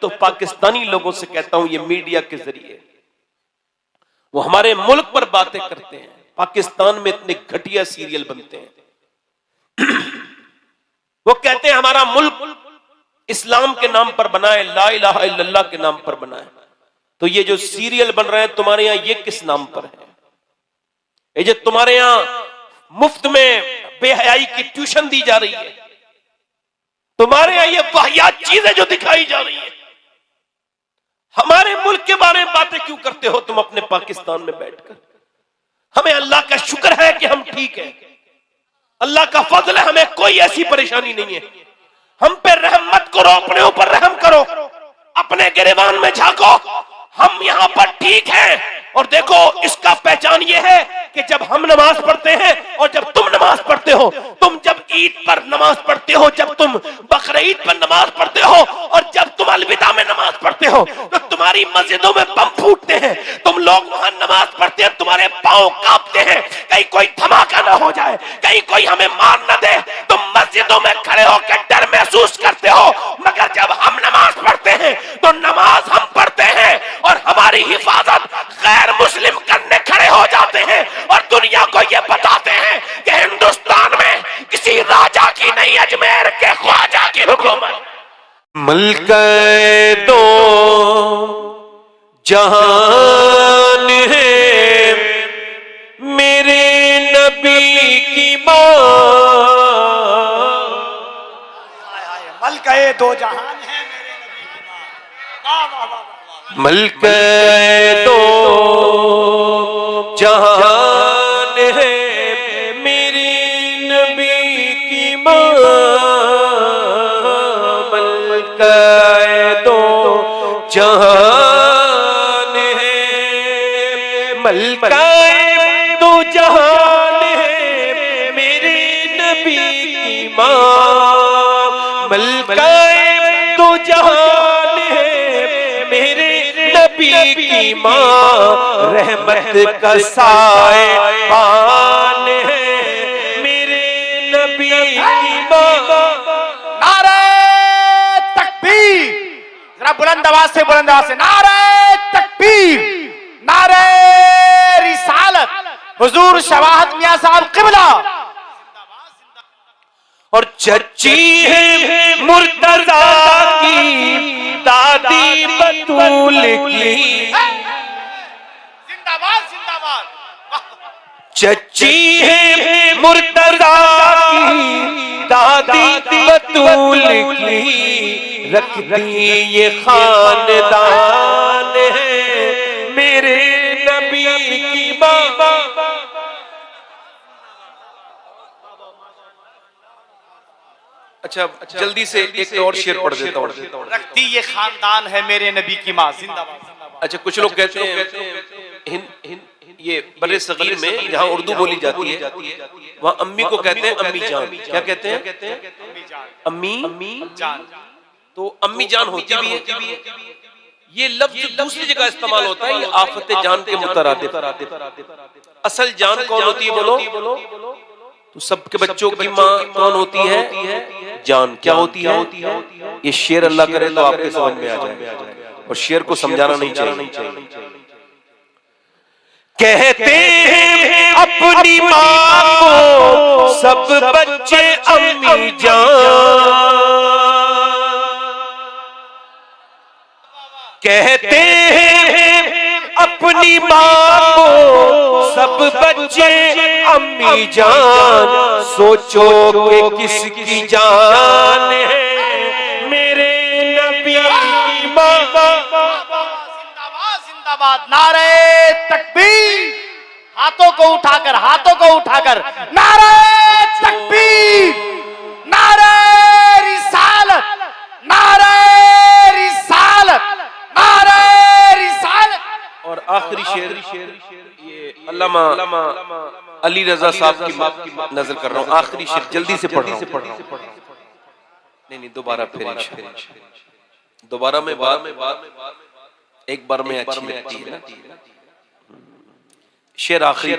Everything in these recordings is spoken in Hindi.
तो पाकिस्तानी लोगों से कहता हूं, ये मीडिया के जरिए वो हमारे मुल्क पर बातें करते हैं। पाकिस्तान में इतने घटिया सीरियल बनते हैं। वो कहते हैं हमारा मुल्क इस्लाम के नाम पर बना है, ला इलाहा इल्लल्लाह के नाम पर बना है। तो ये जो सीरियल बन रहे हैं तुम्हारे यहां, ये किस नाम पर है? ये जो तुम्हारे यहां मुफ्त में बेहयाई की ट्यूशन दी जा रही है, तुम्हारे यहां ये वाहियात चीजें जो दिखाई जा रही है, हमारे मुल्क के बारे में बातें क्यों करते हो तुम अपने पाकिस्तान में बैठकर? हमें अल्लाह का शुक्र है कि हम ठीक है, अल्लाह का फजल है, हमें कोई ऐसी परेशानी नहीं है। हम पे रहम मत करो, अपने ऊपर रहम करो, अपने गिरेबान में झांको। हम यहां पर ठीक हैं। और देखो, इसका पहचान ये है कि जब हम नमाज पढ़ते हैं और जब तुम नमाज पढ़ते हो, तुम जब ईद पर नमाज पढ़ते हो, जब तुम बकरा ईद पर नमाज पढ़ते हो और जब तुम अलविदा में नमाज पढ़ते हो, तो तुम्हारी मस्जिदों में बम फूटते हैं। तुम लोग वहां नमाज पढ़ते हैं, तुम्हारे पांव कांपते हैं, कहीं कोई धमाका ना हो जाए, कहीं कोई हमें मार न दे। तुम मस्जिदों में खड़े होकर डर महसूस करते हो, मगर जब हम नमाज पढ़ते हैं तो नमाज हम पढ़ते हैं और हमारी हिफाजत गैर मुस्लिम करने खड़े हो जाते हैं और दुनिया को ये बताते हैं कि हिंदुस्तान में किसी राजा की नहीं, अजमेर के ख्वाजा की हुकूमत। मुल्क दो जहान है मेरे नबी की मां, मुल्क दो जहान है मेरे नबी की मां। मुल्क दो जहान है मेरे नबी की मां, मुल्क दो जहान है, मुल्क दो जहान है मेरे नबी की मां, मुल्क दो जहान है मेरे नबी की मां, रहमत का साएबान है मेरे नबी की मां। नारे तकबीर, जरा बुलंद आवाज से नारे तकबीर, नारे रिसालत, हुजूर शवाहत मियां साहब किबला। और चच्ची है मुर्तजा की दादी बतूल की, जिंदाबाद जिंदाबाद। चच्ची है मुर्तजा की दादी बतूल की, रख दी ये खानदान है मेरे नबी की मां। अच्छा, जल्दी से एक और शेर पढ़ देता हूँ। रखती ये खानदान है मेरे नबी की मां, जिंदाबाद। अच्छा, कुछ लोग कहते हैं ये बड़े सगीर में जहाँ उर्दू बोली जाती है वहाँ अम्मी को कहते हैं अम्मी जान। क्या कहते हैं? अम्मी जान। तो अम्मी जान होती भी है। ये लफ्ज दूसरी जगह इस्तेमाल होता है, ये आफत जान के मुतरादिफ। असल जान कौन होती है बोलो? तो सबके बच्चों की माँ कौन होती है? जान। क्या होती है? ये शेर अल्लाह करे तो आपके समझ में आ जाए, और शेर को समझाना नहीं चाहिए। कहते हैं अपनी माँ को सब बच्चे अम्मी जान, कहते हैं अपनी माँ को सब बच्चे अम्मी जान, सोचो कि किसकी जान है मेरे नबी की माँ। जिंदाबाद जिंदाबाद, नारे तकबीर, हाथों को उठाकर नारे तकबीर, नारे रिसालत, नारे रिसालत, नारे रिसालत। और आखिरी शेर ये अल्लामा अली रजा साहब की नजर कर रहा हूँ। आखिरी शेर जल्दी से पढ़ रहा हूँ। नहीं, दोबारा फिर दोबारा में बात एक बार में अच्छी लगती है ना। शेर आखिरी।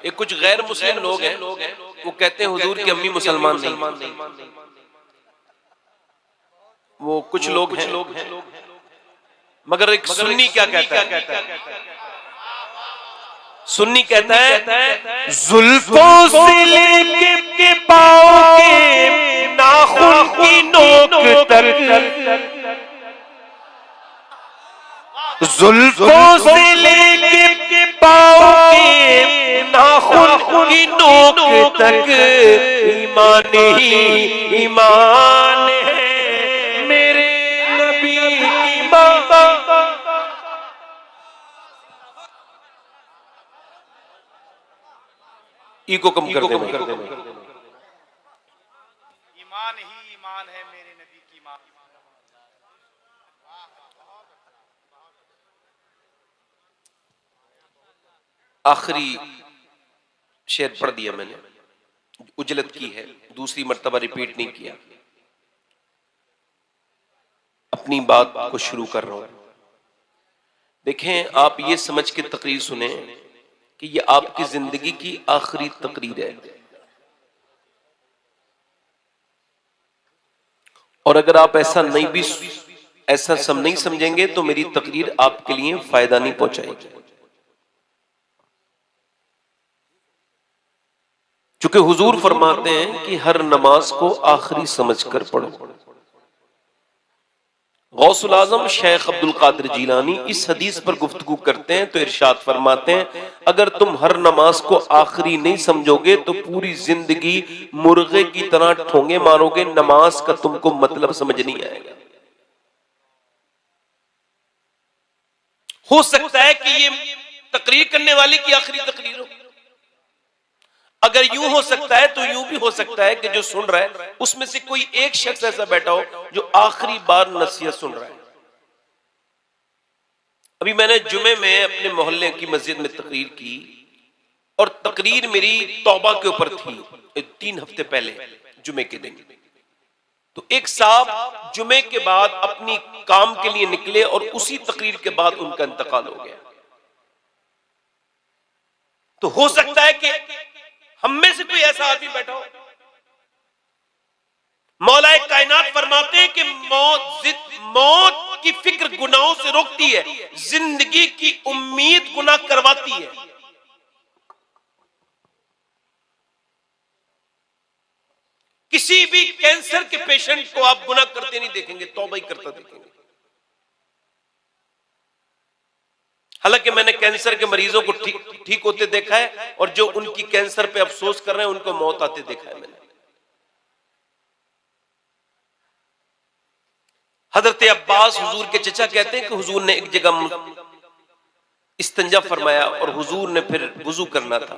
एक कुछ गैर मुस्लिम लोग हैं, वो कहते हैं हुजूर की अम्मी मुसलमान नहीं। वो कुछ लोग हैं, मगर एक सुन्नी क्या कहता है? सुन्नी कहता है जुल्फों से लेके पाँव के नाखून की नोक तक, जुल्फों से लेके पाँव के नाखून की नोक तक ईमान ही ईमान है मेरे नबी की बात। ईको कम कर दे। ईमान ही ईमान है मेरे नबी की माँ। आखिरी शेर पढ़ दिया मैंने, उजलत की है, दूसरी मर्तबा रिपीट नहीं किया। अपनी बात को शुरू कर रहा हूं। देखें, आप ये समझ के तकरीर सुने कि ये आपकी जिंदगी की आखिरी तकरीर है, और अगर आप ऐसा नहीं समझेंगे तो मेरी तकरीर आपके लिए फायदा नहीं पहुंचाएगी। चूंकि हुजूर फरमाते हैं कि हर नमाज को आखिरी समझकर पढ़ो। गौसुल आजम शेख अब्दुल कादिर जीलानी इस हदीस पर गुफ्तगू करते हैं तो इरशाद फरमाते हैं, अगर तुम हर नमाज को आखिरी नहीं समझोगे तो पूरी जिंदगी मुर्गे की तरह ठोंगे मारोगे, नमाज का तुमको मतलब समझ नहीं आएगा। हो सकता है कि ये तकरीर करने वाले की आखिरी तकरीर हो। अगर यूं हो सकता है तो यूं भी हो सकता है कि जो सुन रहा है उसमें से कोई एक शख्स ऐसा बैठा हो जो आखिरी बार नसीहत सुन रहा है। अभी मैंने जुमे में अपने मोहल्ले की मस्जिद में तकरीर की, और तकरीर मेरी तौबा के ऊपर थी 3 हफ्ते पहले जुमे के दिन। तो एक साहब जुमे के बाद अपनी काम के लिए निकले और उसी तकरीर के बाद उनका इंतकाल हो गया। तो हो सकता है कि हम में से कोई ऐसा आदमी बैठा हो। मौलाए कायनात फरमाते हैं कि मौत की फिक्र गुनाहों से रोकती है, जिंदगी की उम्मीद गुनाह करवाती है। किसी भी कैंसर के पेशेंट को आप गुनाह करते नहीं देखेंगे, तौबा ही करता देखेंगे। हालांकि मैंने कैंसर के मरीजों को ठीक होते देखा है, और जो उनकी कैंसर पे अफसोस कर रहे हैं उनको मौत आते देखा है मैंने। हजरत अब्बास हुजूर के चचा कहते हैं कि हुजूर ने एक जगह इस्तिंजा फरमाया और हुजूर ने फिर वुजू करना था,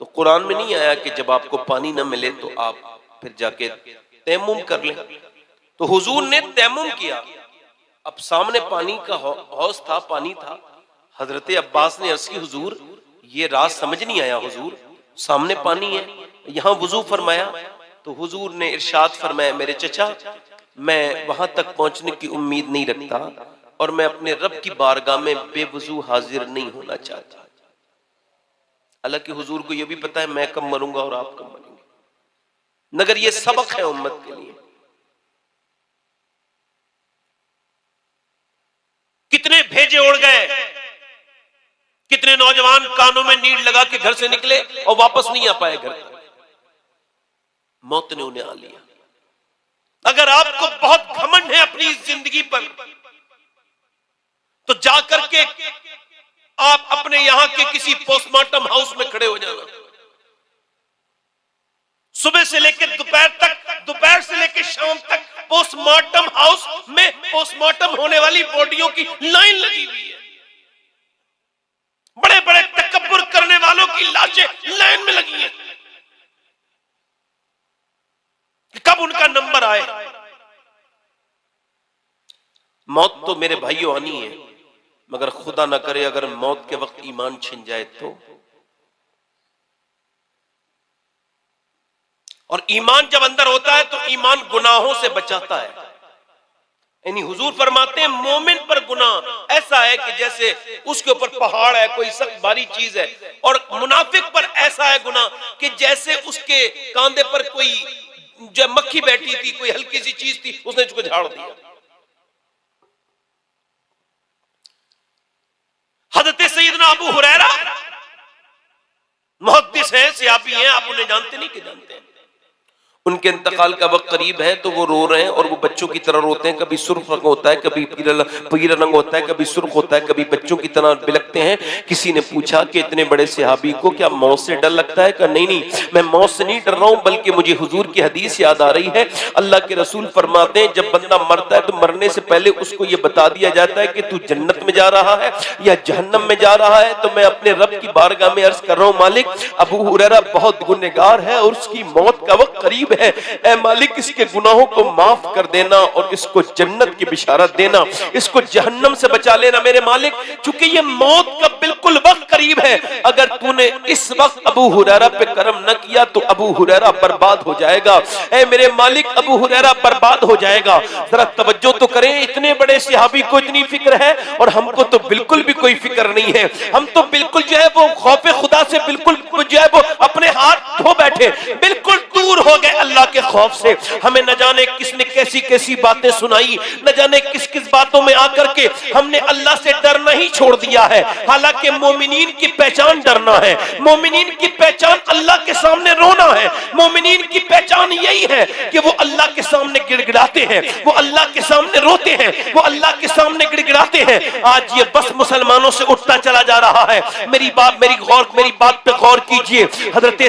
तो कुरान में नहीं आया कि जब आपको पानी ना मिले तो आप फिर जाके तयम्मुम कर लें। तो हुजूर ने तयम्मुम किया। अब सामने पानी का हौज था, पानी था। हजरत अब्बास ने अर्ज की, हुजूर ये राज समझ नहीं आया, हुजूर सामने पानी है, यहां वुजू फरमाया। तो हुजूर ने इरशाद फरमाया, मेरे चचा, मैं वहां तक पहुंचने की उम्मीद नहीं रखता और मैं अपने रब की बारगाह में बेवुजू हाजिर नहीं होना चाहता। हालांकि हुजूर को यह भी पता है मैं कब मरूंगा और आप कब मरेंगे, मगर यह सबक है उम्मत के लिए। कितने भेजे उड़ गए, कितने नौजवान कानों में नीड़ लगा के घर से निकले और वापस नहीं आ पाए घर। मौत ने उन्हें आ लिया। अगर आपको बहुत घमंड है अपनी जिंदगी पर, तो जाकर के आप अपने यहां के किसी पोस्टमार्टम हाउस में खड़े हो जाना। सुबह से लेकर दोपहर तक, दोपहर से लेकर शाम तक पोस्टमार्टम हाउस में पोस्टमार्टम होने वाली बॉडियों की लाइन लगी हुई है। बड़े बड़े तकब्बुर करने वालों की लाशें लाइन में लगी हैं। कब उनका नंबर आए। मौत तो मेरे भाइयों आनी है, मगर खुदा ना करे अगर मौत के वक्त ईमान छिन जाए तो। और ईमान जब अंदर होता है तो ईमान गुनाहों से बचाता है। यानी हुजूर फरमाते हैं मोमिन पर गुनाह ऐसा है कि जैसे उसके ऊपर पहाड़ है, कोई सख्त भारी चीज है, और मुनाफिक पर ऐसा है गुनाह कि जैसे उसके कांधे पर कोई जो मक्खी बैठी थी, कोई हल्की सी चीज थी, उसने इसको झाड़ दिया। हज़रत सैयदना अबू हुरैरा मुहद्दिस हैं, सहाबी हैं, आप उन्हें जानते नहीं कि जानते हैं। उनके इंतकाल का वक्त करीब है तो वो रो रहे हैं और वो बच्चों की तरह रोते हैं। कभी सुर्ख रंग होता है, कभी पीला रंग होता है, कभी सुर्ख होता है, कभी बच्चों की तरह बिलखते हैं। किसी ने पूछा कि इतने बड़े सहाबी को क्या मौत से डर लगता है? कि नहीं नहीं, मैं मौत से नहीं डर रहा हूं, बल्कि मुझे हुजूर की हदीस याद आ रही है। अल्लाह के रसूल फरमाते हैं जब बंदा मरता है तो मरने से पहले उसको ये बता दिया जाता है कि तू जन्नत में जा रहा है या जहन्नम में जा रहा है। तो मैं अपने रब की बारगाह में अर्ज कर रहा हूँ, मालिक अबू हुरैरा बहुत गुनहगार है और उसकी मौत का वक्त करीब है। ऐ मालिक इसके गुनाहों को माफ कर देना और इसको जन्नत की बिशारत देना, इसको जहन्नम से बचा लेना मेरे मालिक, क्योंकि ये मौत का बिल्कुल वक्त करीब है। अगर तूने इस वक्त अबू हुरैरा पे करम न किया तो अबू हुरैरा बर्बाद हो जाएगा। ऐ मेरे मालिक अबू हुरैरा बर्बाद हो जाएगा। जरा तवज्जो तो करें, इतने बड़े सहाबी को इतनी फिक्र है और हमको तो बिल्कुल भी कोई फिक्र नहीं है। हम तो बिल्कुल जो है वो खौफे खुदा से बिल्कुल जो है वो अपने हाथ धो बैठे, बिल्कुल दूर हो गए अल्लाह के खौफ से। हमें न जाने किसने कैसी कैसी बातें सुनाई, न जाने किस किस बातों में आकर के हमने अल्लाह से डरना ही छोड़ दिया है। हालांकि मोमिनीन की पहचान डरना है, मोमिनीन की पहचान अल्लाह के सामने रोना है, मोमिनीन की पहचान यही है कि वो अल्लाह के सामने गिड़गिड़ाते हैं, वो अल्लाह के सामने रोते हैं, वो अल्लाह के सामने गिड़गिड़ाते हैं। आज ये बस मुसलमानों से उठता चला जा रहा है। मेरी बात पे गौर कीजिए। हजरत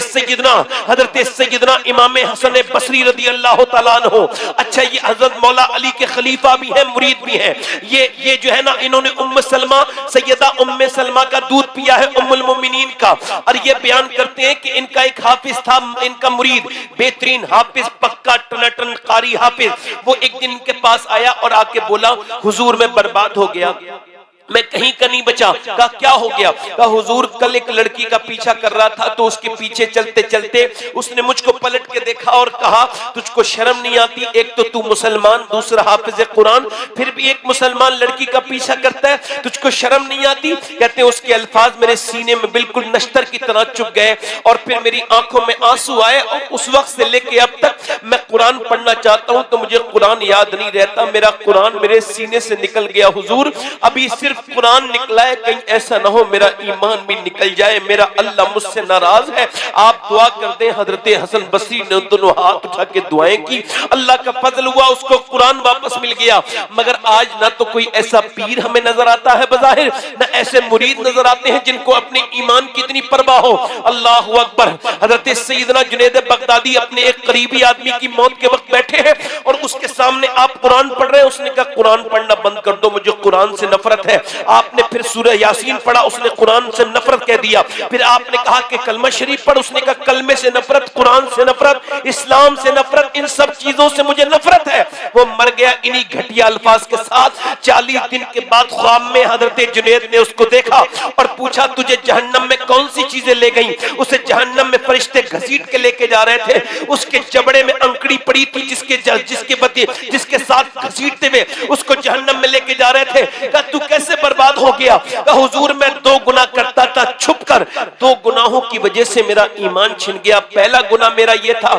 सैयदना इमाम हसन बसरी रदी अल्लाह तआला अन्हु, अच्छा ये हजरत मौला अली के खलीफा भी हैं, मुरीद भी हैं। ये जो है ना, इन्होंने सैयदा उम्मे सलमा का दूध पिया है, उम्मुल मोमिनीन का। और ये बयान करते हैं कि इनका एक हाफिज था, इनका मुरीद, बेहतरीन हाफिज, पक्का टनाटन कारी हाफिज। वो एक दिन इनके पास आया और आके बोला हुजूर मैं बर्बाद हो गया, मैं कहीं का नहीं बचा। कहा क्या हो गया? कहा हुजूर कल एक लड़की का पीछा कर रहा था तो उसके पीछे चलते चलते उसने मुझको पलट के देखा और कहा तुझको शर्म नहीं आती? एक तो तू मुसलमान, दूसरा हाफिज कुरान, फिर भी एक मुसलमान लड़की का पीछा करता है, तुझको शर्म नहीं आती? कहते हैं उसके अल्फाज मेरे सीने में बिल्कुल नश्तर की तरह चुभ गए और फिर मेरी आंखों में आंसू आए और उस वक्त से लेके अब तक मैं कुरान पढ़ना चाहता हूं तो मुझे कुरान याद नहीं रहता, मेरा कुरान मेरे सीने से निकल गया। हुजूर अभी सिर्फ कुरान निकला है, कहीं ऐसा ना हो मेरा ईमान भी निकल जाए, मेरा अल्लाह मुझसे नाराज है, आप दुआ कर दें। हजरत हसन बसरी ने दोनों हाथ उठा के दुआएं की, अल्लाह का फजल हुआ, उसको कुरान वापस मिल गया। मगर आज ना तो कोई ऐसा पीर हमें नजर आता है बज़ाहिर, ना ऐसे मुरीद नजर आते हैं जिनको अपने ईमान की इतनी परवाह हो। अल्लाह अकबर। हजरत सैयदना जुनैद बगदादी अपने एक करीबी आदमी की मौत के वक्त बैठे हैं और उसके सामने आप कुरान पढ़ रहे हैं, उसने कहा कुरान पढ़ना बंद कर दो, मुझे कुरान से नफरत है। आपने फिर सूरह यासीन पढ़ा, उसने कुरान से नफरत कह दिया। फिर आपने कहा कि कलमा शरीफ पढ़, उसने कहा कलमे से नफरत, कुरान से नफरत, इस्लाम से नफरत, इन सब चीजों से मुझे नफरत है। वो मर गया इन्हीं घटिया अल्फाज के साथ। 40 दिन के बाद ख्वाब में हजरत जुनैद ने उसको देखा और पूछा तुझे जहन्नम में कौन सी चीजें ले गई? उसे जहन्नम में फरिश्ते घसीट के लेके जा रहे थे, उसके जबड़े में अंकड़ी पड़ी थी जिसके साथ घसीटते हुए उसको जहन्नम में लेके जा रहे थे। कहा तू कैसे बर्बाद हो गया? कहा हुजूर मैं 2 गुनाह करता था छुपकर, 2 गुनाहों की वजह से मेरा ईमान छिन गया। पहला गुनाह मेरा ये था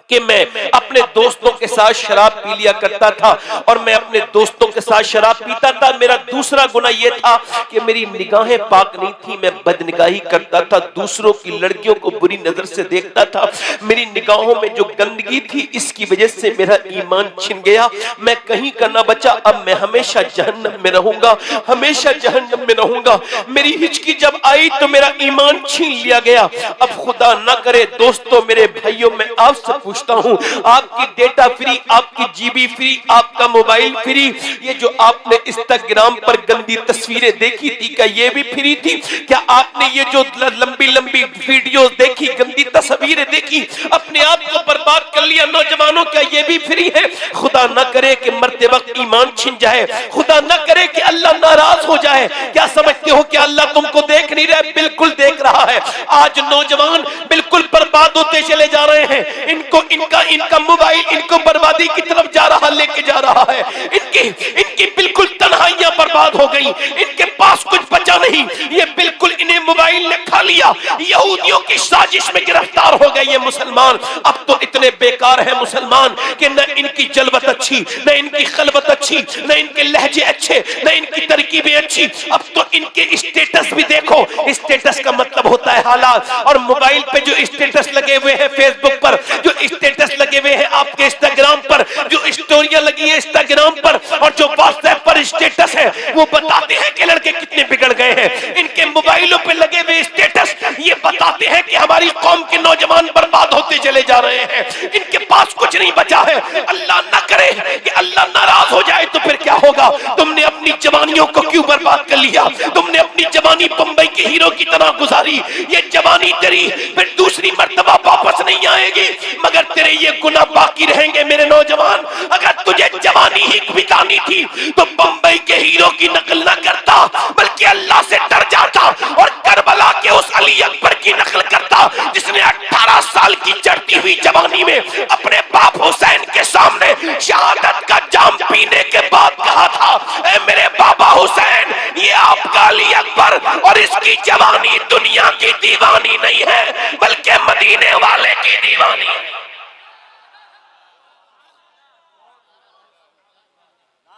कि मैं अपने दोस्तों के साथ शराब पी लिया करता था और मैं अपने दोस्तों के साथ शराब पीता था। मेरा दूसरा गुनाह यह था कि मेरी निगाहें पाक नहीं थी, मैं बदनिगाही करता था, दूसरों की लड़कियों को बुरी नजर से देखता था। मेरी निगाहों में जो गंदगी थी इसकी वजह से मेरा ईमान छिन गया, मैं कहीं का ना बचा। अब मैं हमेशा जहन्नम में रहूंगा, हमेशा जहन्नम में रहूंगा। मेरी हिचकी जब आई तो मेरा ईमान छीन लिया गया। अब खुदा ना करे दोस्तों, मेरे भाइयों, मैं आपसे पूछता हूं, आपकी डेटा फ्री, आपकी जीबी फ्री, आपका मोबाइल फ्री, ये जो आपने इंस्टाग्राम पर गंदी तस्वीरें देखी थी क्या ये भी फ्री थी? क्या आपने ये जो लंबी लंबी वीडियोस देखी, गंदी तस्वीरें देखी, अपने आप को बर्बाद कर लिया नौजवानों, क्या ये भी फ्री है? खुदा ना करे कि मरते वक्त ईमान छिन जाए, खुदा ना करे कि अल्लाह नाराज हो जाए। क्या समझते हो कि अल्लाह तुमको देख नहीं रहा? बिल्कुल देख रहा है। आज नौजवान बिल्कुल बर्बाद होते चले जा रहे हैं, इनको इनका मोबाइल इनको बर्बादी की तरफ जा रहा, लेके जा रहा है। इनकी बिल्कुल तन्हाइयां बर्बाद हो गई, इनके पास कुछ बचा नहीं, ये बिल्कुल इन्हें मोबाइल ने खा लिया। यहूदियों की साजिश में गिरफ्तार हो गए ये मुसलमान। अब तो इतने बेकार हैं मुसलमान कि न इनकी जलवत अच्छी, न इनकी खलवत अच्छी, न इनके लहजे अच्छे, न इनकी तरकीबें अच्छी। अब तो इनके स्टेटस भी देखो, स्टेटस का मतलब होता है हालात। और मोबाइल पे जो स्टेटस लगे हुए हैं, फेसबुक पर जो स्टेटस लगे हुए हैं, आपके इंस्टाग्राम पर जो स्टोरियां लगी है इंस्टाग्राम पर, और जो व्हाट्सएप पर स्टेटस है, वो बताते हैं कि लड़के कितने बिगड़ गए हैं। इनके मोबाइलों पे लगे हुए स्टेटस ये बताते हैं कि हमारी कौम के नौजवान बर्बाद होते चले जा रहे हैं। इनके पास कुछ नहीं बचा है। अल्लाह ना करे कि अल्लाह नाराज हो जाए तो फिर क्या होगा। तुमने अपनी जवानियों को क्यों बर्बाद कर लिया? तुमने अपनी जवानी बंबई के हीरो की तरह गुजारी। ये जवानी तेरी फिर दूसरी मर्तबा वापस नहीं आएगी, मगर तेरे ये गुनाह बाकी रहेंगे मेरे नौजवान। अगर तुझे जवानी ही बितानी थी तो बंबई के हीरो की नकल ना करता, बल्कि अल्लाह से डर जाता और करबला के उस अली अकबर की नकल करता, जिसने 18 साल की चढ़ती हुई जवानी में अपने बाप हुसैन के सामने शहादत का जाम पीने के बाद कहा था, ऐ मेरे बाबा हुसैन, ये आपका अली अकबर और इसकी जवानी दुनिया की दीवानी नहीं है, बल्कि मदीने वाले की दीवानी है।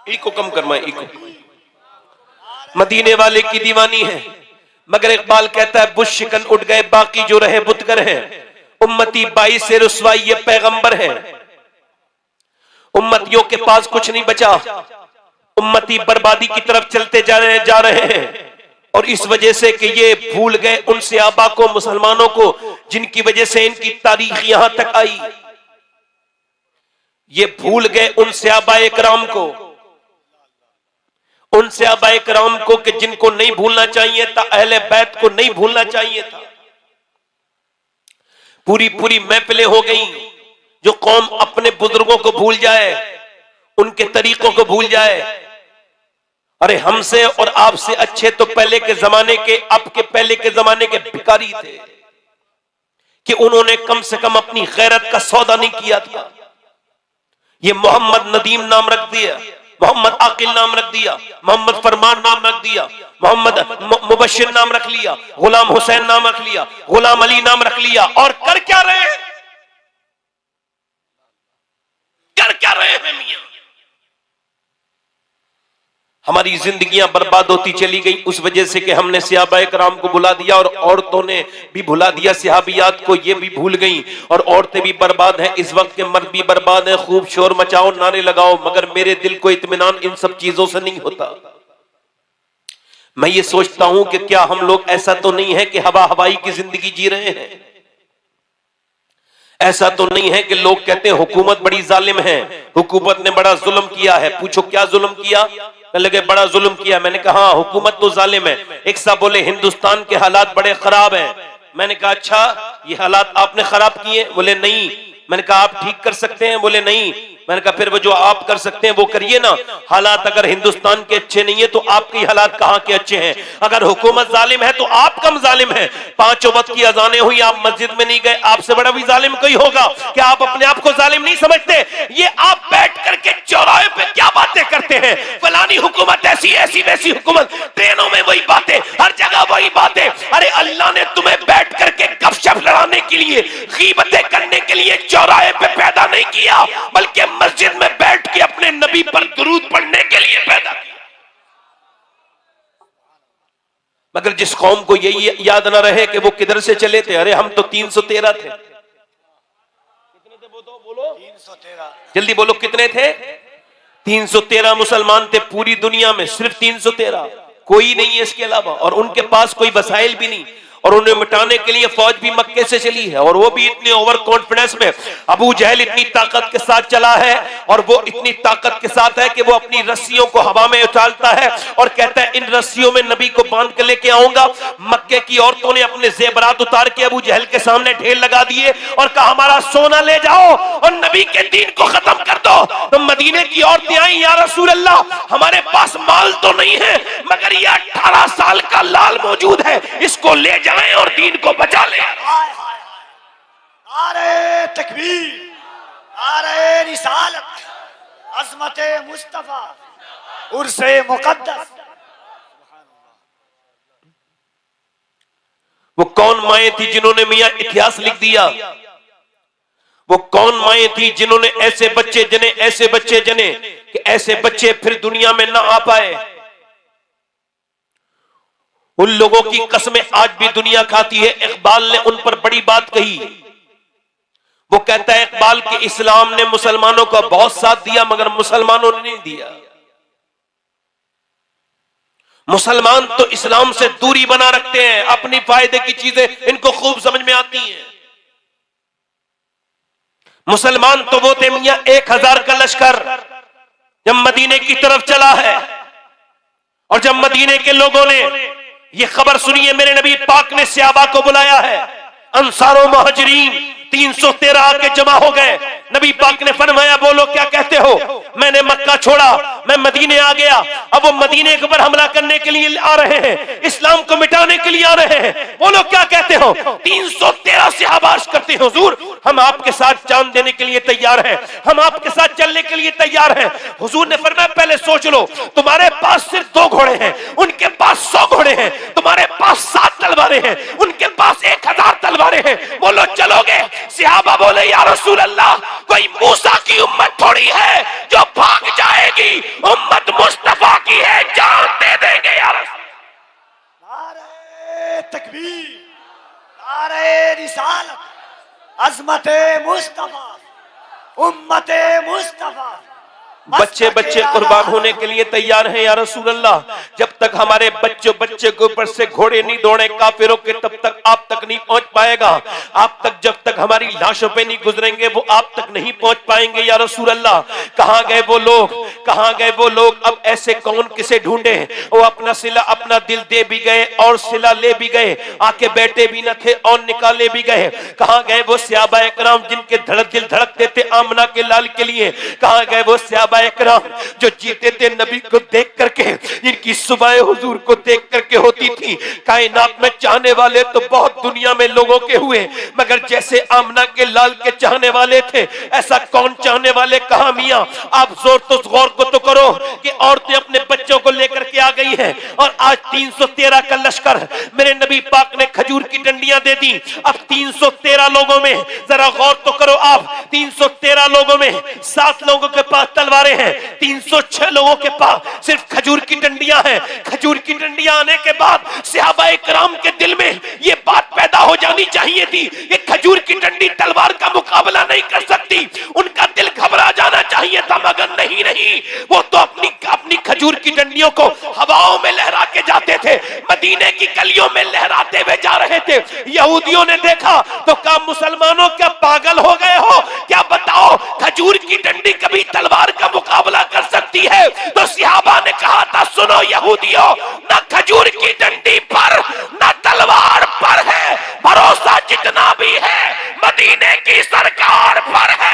इको कम करना, इको मदीने वाले की दीवानी है। मगर इकबाल कहता है बुश शिकन उठ गए, बाकी जो रहे बुतकर हैं। उम्मती 22 से रुसवाई ये पैगंबर है। उम्मतियों के पास कुछ नहीं बचा, उम्मती बर्बादी की तरफ चलते जा रहे हैं। और इस वजह से कि ये भूल गए उन सहाबा को, मुसलमानों को, जिनकी वजह से इनकी तारीख यहां तक आई। ये भूल गए उन सहाबाए किराम को, उन सहाबाए किराम को कि जिनको नहीं भूलना चाहिए था, अहले बैत को नहीं भूलना चाहिए था। पूरी पूरी महफिलें हो गई। जो कौम अपने बुजुर्गों को भूल जाए, उनके तरीकों को भूल जाए। अरे हमसे और आपसे अच्छे तो पहले के जमाने के, अब के पहले के जमाने के भिखारी थे कि उन्होंने कम से कम अपनी गैरत का सौदा नहीं किया था। ये मोहम्मद नदीम नाम रख दिया, मोहम्मद आकिल नाम रख दिया, मोहम्मद फरमान नाम रख दिया, मोहम्मद मुबशिर नाम रख लिया, गुलाम हुसैन नाम रख लिया, गुलाम अली नाम रख लिया। और कर क्या रहे हैं? कर क्या रहे हैं मियां? हमारी जिंदगियां बर्बाद होती चली गई उस वजह से कि हमने सहाबाए किराम को भुला दिया, और औरतों ने भी भुला दिया सहाबियात को, ये भी भूल गई। और औरतें भी बर्बाद हैं, इस वक्त के मर्द भी बर्बाद हैं। खूब शोर मचाओ, नारे लगाओ, मगर मेरे दिल को इत्मीनान इन सब चीजों से नहीं होता। मैं ये सोचता हूं कि क्या हम लोग ऐसा तो नहीं है कि हवा हवाई की जिंदगी जी रहे हैं? ऐसा तो नहीं है कि लोग कहते हैं हुकूमत बड़ी जालिम है, हुकूमत ने बड़ा जुल्म किया है। पूछो क्या जुल्म किया? लगे बड़ा जुल्म किया। मैंने कहा हाँ, हुकूमत तो जालिम है। एक साहब बोले हिंदुस्तान के हालात बड़े खराब हैं। मैंने कहा अच्छा, ये हालात आपने खराब किए? बोले नहीं। मैंने कहा आप ठीक कर सकते हैं? बोले नहीं। मैंने कहा फिर वो जो आप कर सकते हैं वो करिए ना। हालात अगर हिंदुस्तान के अच्छे नहीं है तो आपके हालात कहां के अच्छे हैं? अगर हुकूमत जालिम है तो आप कम जालिम है। 5 वक्त की अजानें हुई, आप मस्जिद में नहीं गए, आपसे बड़ा भी जालिम कोई होगा? क्या आप अपने आप को जालिम नहीं समझते? ये आप बैठ करके चौराहे पे क्या बातें करते हैं, फलानी हुकूमत ऐसी ऐसी वैसी हुकूमत, ट्रेनों में वही बातें, हर जगह वही बातें। अरे अल्लाह ने तुम्हें बैठ करके गपशप लड़ाने के लिए, गीबतें करने के लिए चौराहे पे पैदा नहीं किया, बल्कि मस्जिद में बैठ के अपने नबी पर दुरूद पढ़ने के लिए पैदा किया। मगर जिस कौम को यही याद ना रहे कि वो किधर से चले थे। अरे हम तो 313 थे। कितने थे? बोलो 313। जल्दी बोलो कितने थे? 313 मुसलमान थे पूरी दुनिया में, सिर्फ 313, कोई नहीं है इसके अलावा। और उनके पास कोई वसाइल भी नहीं, और उन्हें मिटाने के लिए फौज भी मक्के से चली है, और वो भी इतने ओवर कॉन्फिडेंस में। अबू जहल इतनी ताकत के साथ चला है, और वो इतनी ताकत के साथ है कि वो अपनी रस्सियों को हवा में उछालता है और कहता है इन रस्सियों में नबी को बांध के लेके आऊंगा। मक्के की औरतों ने अपने जेबरात उतार के अबू जहल के सामने ढेर लगा दिए और कहा हमारा सोना ले जाओ और नबी के दीन को खत्म कर दो। तो मदीने की औरतें आई, या रसूल अल्लाह, हमारे पास माल तो नहीं है, मगर ये 18 साल का लाल मौजूद है, इसको ले जाएं और दीन को बचा ले। नारे तकबीर, नारे रिसालत, अज़मते मुस्तफा, उर्से मुक़द्दस। वो कौन माएँ थी जिन्होंने मियां इतिहास लिख दिया? वो कौन माएँ थी जिन्होंने ऐसे बच्चे जने, ऐसे बच्चे जने कि ऐसे बच्चे फिर दुनिया में ना आ पाए? उन लोगों की कसमें आज भी दुनिया खाती है। इकबाल ने उन पर बड़ी बात कही। वो कहता है इकबाल कि इस्लाम ने मुसलमानों का बहुत साथ दिया मगर मुसलमानों ने नहीं दिया। मुसलमान तो इस्लाम से दूरी बना रखते हैं, अपनी फायदे की चीजें इनको खूब समझ में आती हैं। मुसलमान तो वो थे मियां 1000 का लश्कर जब मदीने की तरफ चला है, और जब मदीने के लोगों ने ये खबर सुनी है, मेरे नबी पाक ने सहाबा को बुलाया है, अंसार और मुहाजिरीन 313 आके जमा हो गए। नबी पाक ने फरमाया बोलो क्या कहते हो? मैंने मक्का छोड़ा, मैं मदीने आ गया। अब वो मदीने के ऊपर हमला करने के लिए आ रहे हैं, इस्लाम को मिटाने के लिए आ रहे हैं, बोलो क्या कहते हो? 313 सहाबा करते हैं हुजूर हम आपके साथ जान देने के लिए तैयार हैं, हम आपके साथ चलने के लिए तैयार हैं। हुजूर ने फरमाया पहले सोच लो, तुम्हारे पास सिर्फ 2 घोड़े हैं, उनके पास 100 घोड़े हैं, तुम्हारे पास 7 तलवारें हैं, उनके पास 1000 तलवारें हैं, बोलो चलोगे? सहाबा बोले या रसूल अल्लाह, कोई मूसा की उम्मत थोड़ी है जो भाग जाएगी, उम्मत मुस्तफा की है, जान दे देंगे या रसूल। नारे तकबीर, नारे रिसालत, अज़मते मुस्तफा, उम्मते मुस्तफा। बच्चे बच्चे कुर्बान होने के लिए तैयार हैं या रसूल अल्लाह। जब तक हमारे बच्चे के ऊपर से घोड़े नहीं दौड़े काफिरों के, तब तक आप तक नहीं पहुंच पाएगा। आप तक जब तक हमारी लाशों पे नहीं गुजरेंगे वो आप तक नहीं पहुंच पाएंगे या रसूल अल्लाह। कहां गए वो लोग, कहां गए वो लोग? अब ऐसे कौन किसे ढूंढे? वो अपना सिला, अपना दिल दे भी गए और सिला ले भी गए, आके बैठे भी न थे और निकाले भी गए। कहां गए वो सहाबा इकराम जिनके दिल धड़कते थे आमना के लाल के लिए? कहां गए वो सहाबा इकराम जो जीते थे नबी को देख करके, जिनकी सुबह हुजूर को देख करके होती थी? कायनात में चाहने वाले तो बहुत दुनिया में लोगों के हुए, मगर जैसे आमना के लाल के चाहने वाले थे ऐसा कौन चाहने वाले कहा? मियां आप गौर को तो करो कि औरतें अपने बच्चों को लेकर के आ गई हैं, और आज 313 का लश्कर, मेरे नबी पाक ने खजूर की डंडियां दे दी। अब 313 लोगों में जरा गौर तो करो आप, 313 लोगों में 7 लोगों के पास तलवारें हैं, 306 लोगों के पास सिर्फ खजूर की डंडियां हैं। खजूर की डंडियां आने के बाद सहाबा इकराम के दिल में ये बात पैदा हो जानी चाहिए थी कि खजूर की डंडी तलवार का मुकाबला नहीं कर सकती। उनका दिल घबरा जाना चाहिए था, मगर नहीं, वो तो अपनी खजूर की डंडियों को हवाओं में लहरा के जाते थे, मदीने की गलियों में लहराते हुए जा रहे थे। यहूदियों ने देखा तो कहा मुसलमानों क्या पागल हो गए हो क्या? बताओ खजूर की डंडी कभी तलवार का मुकाबला कर सकती है? तो सहाबा ने कहा था सुनो यहूदियों, न खजूर की डंडी पर न तलवार पर है, भरोसा जितना भी है मदीने की सरकार पर है।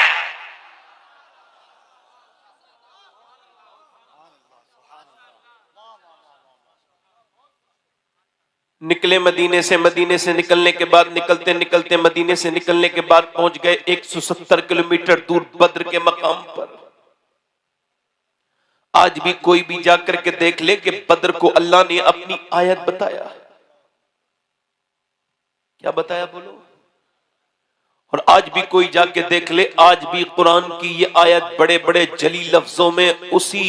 निकले मदीने से निकलने के बाद निकलते मदीने से निकलने के बाद पहुंच गए 170 किलोमीटर दूर बद्र के मकाम पर। आज भी कोई भी जाकर के देख ले कि बद्र को अल्लाह ने अपनी आयत बताया। क्या बताया बोलो? और आज भी कोई जाके देख ले, आज भी कुरान की ये आयत बड़े बड़े जली लफ्जों में उसी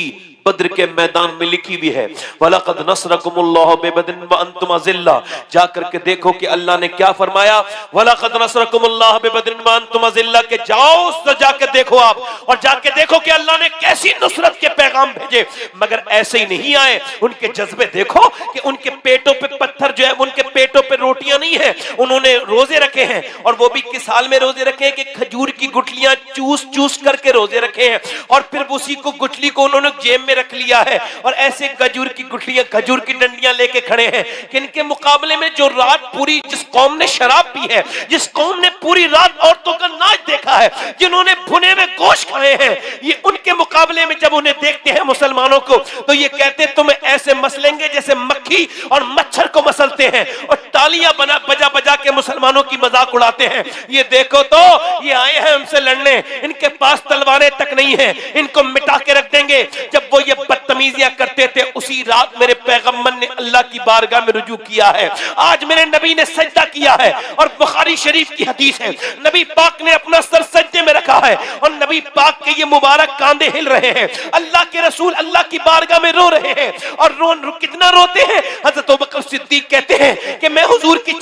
बद्र के मैदान में लिखी हुई है, वलक़द नसरकुमुल्लाहु बिबदरिन व अंतुम अज़िल्ला। जाकर के देखो कि अल्लाह ने क्या फरमाया, वलक़द नसरकुमुल्लाहु बिबदरिन व अंतुम अज़िल्ला, के जाओ तो जाके देखो आप, और जाके देखो कि अल्लाह ने कैसी नुसरत के पैगाम भेजे। मगर ऐसे ही नहीं आए, उनके जज्बे देखो कि उनके पेटों पे पत्थर जो है, उनके पेटों पे रोटियां नहीं है, उन्होंने रोजे रखे हैं। और वो भी किस हाल में रोजे रखे हैं कि खजूर की गुठलियां चूस चूस करके रोजे रखे हैं, और फिर उसी को गुठली को उन्होंने जेब में रख लिया है, और ऐसे खजूर की गुठलियां, खजूर की डंडियां लेके खड़े हैं। किनके मुकाबले में जो रात पूरी, जिस कौम ने शराब पी है, जिस कौम ने पूरी रात औरतों का नाच देखा है, जिन्होंने भुने में गोश्त खाए हैं, ये उनके मुकाबले में जब उन्हें देखते हैं मुसलमानों को, तो ये कहते तुम्हें ऐसे मसलेंगे जैसे मक्खी मक्खी और मच्छर को मसलते हैं और तालियां बजा बजा के मुसलमानों की मजाक उड़ाते हैं। ये देखो तो ये आए हैं हमसे लड़ने, इनके पास तलवारें तक नहीं है, इनको मिटा के रख देंगे। जब वो ये बदतमीजियां करते थे उसी रात मेरे पैगंबर ने अल्लाह की बारगाह में रुजू किया है। आज मेरे नबी ने सजदा किया है और बुखारी शरीफ की हदीस है, नबी पाक ने अपना सर सजदे में रखा है और नबी पाक के ये मुबारक कांधे हिल रहे हैं। अल्लाह के रसूल अल्लाह की बारगाह में रो रहे हैं और कितना रोते हैं। हज़रत अबू बकर सिद्दीक कहते हैं कि मैं हुजूर की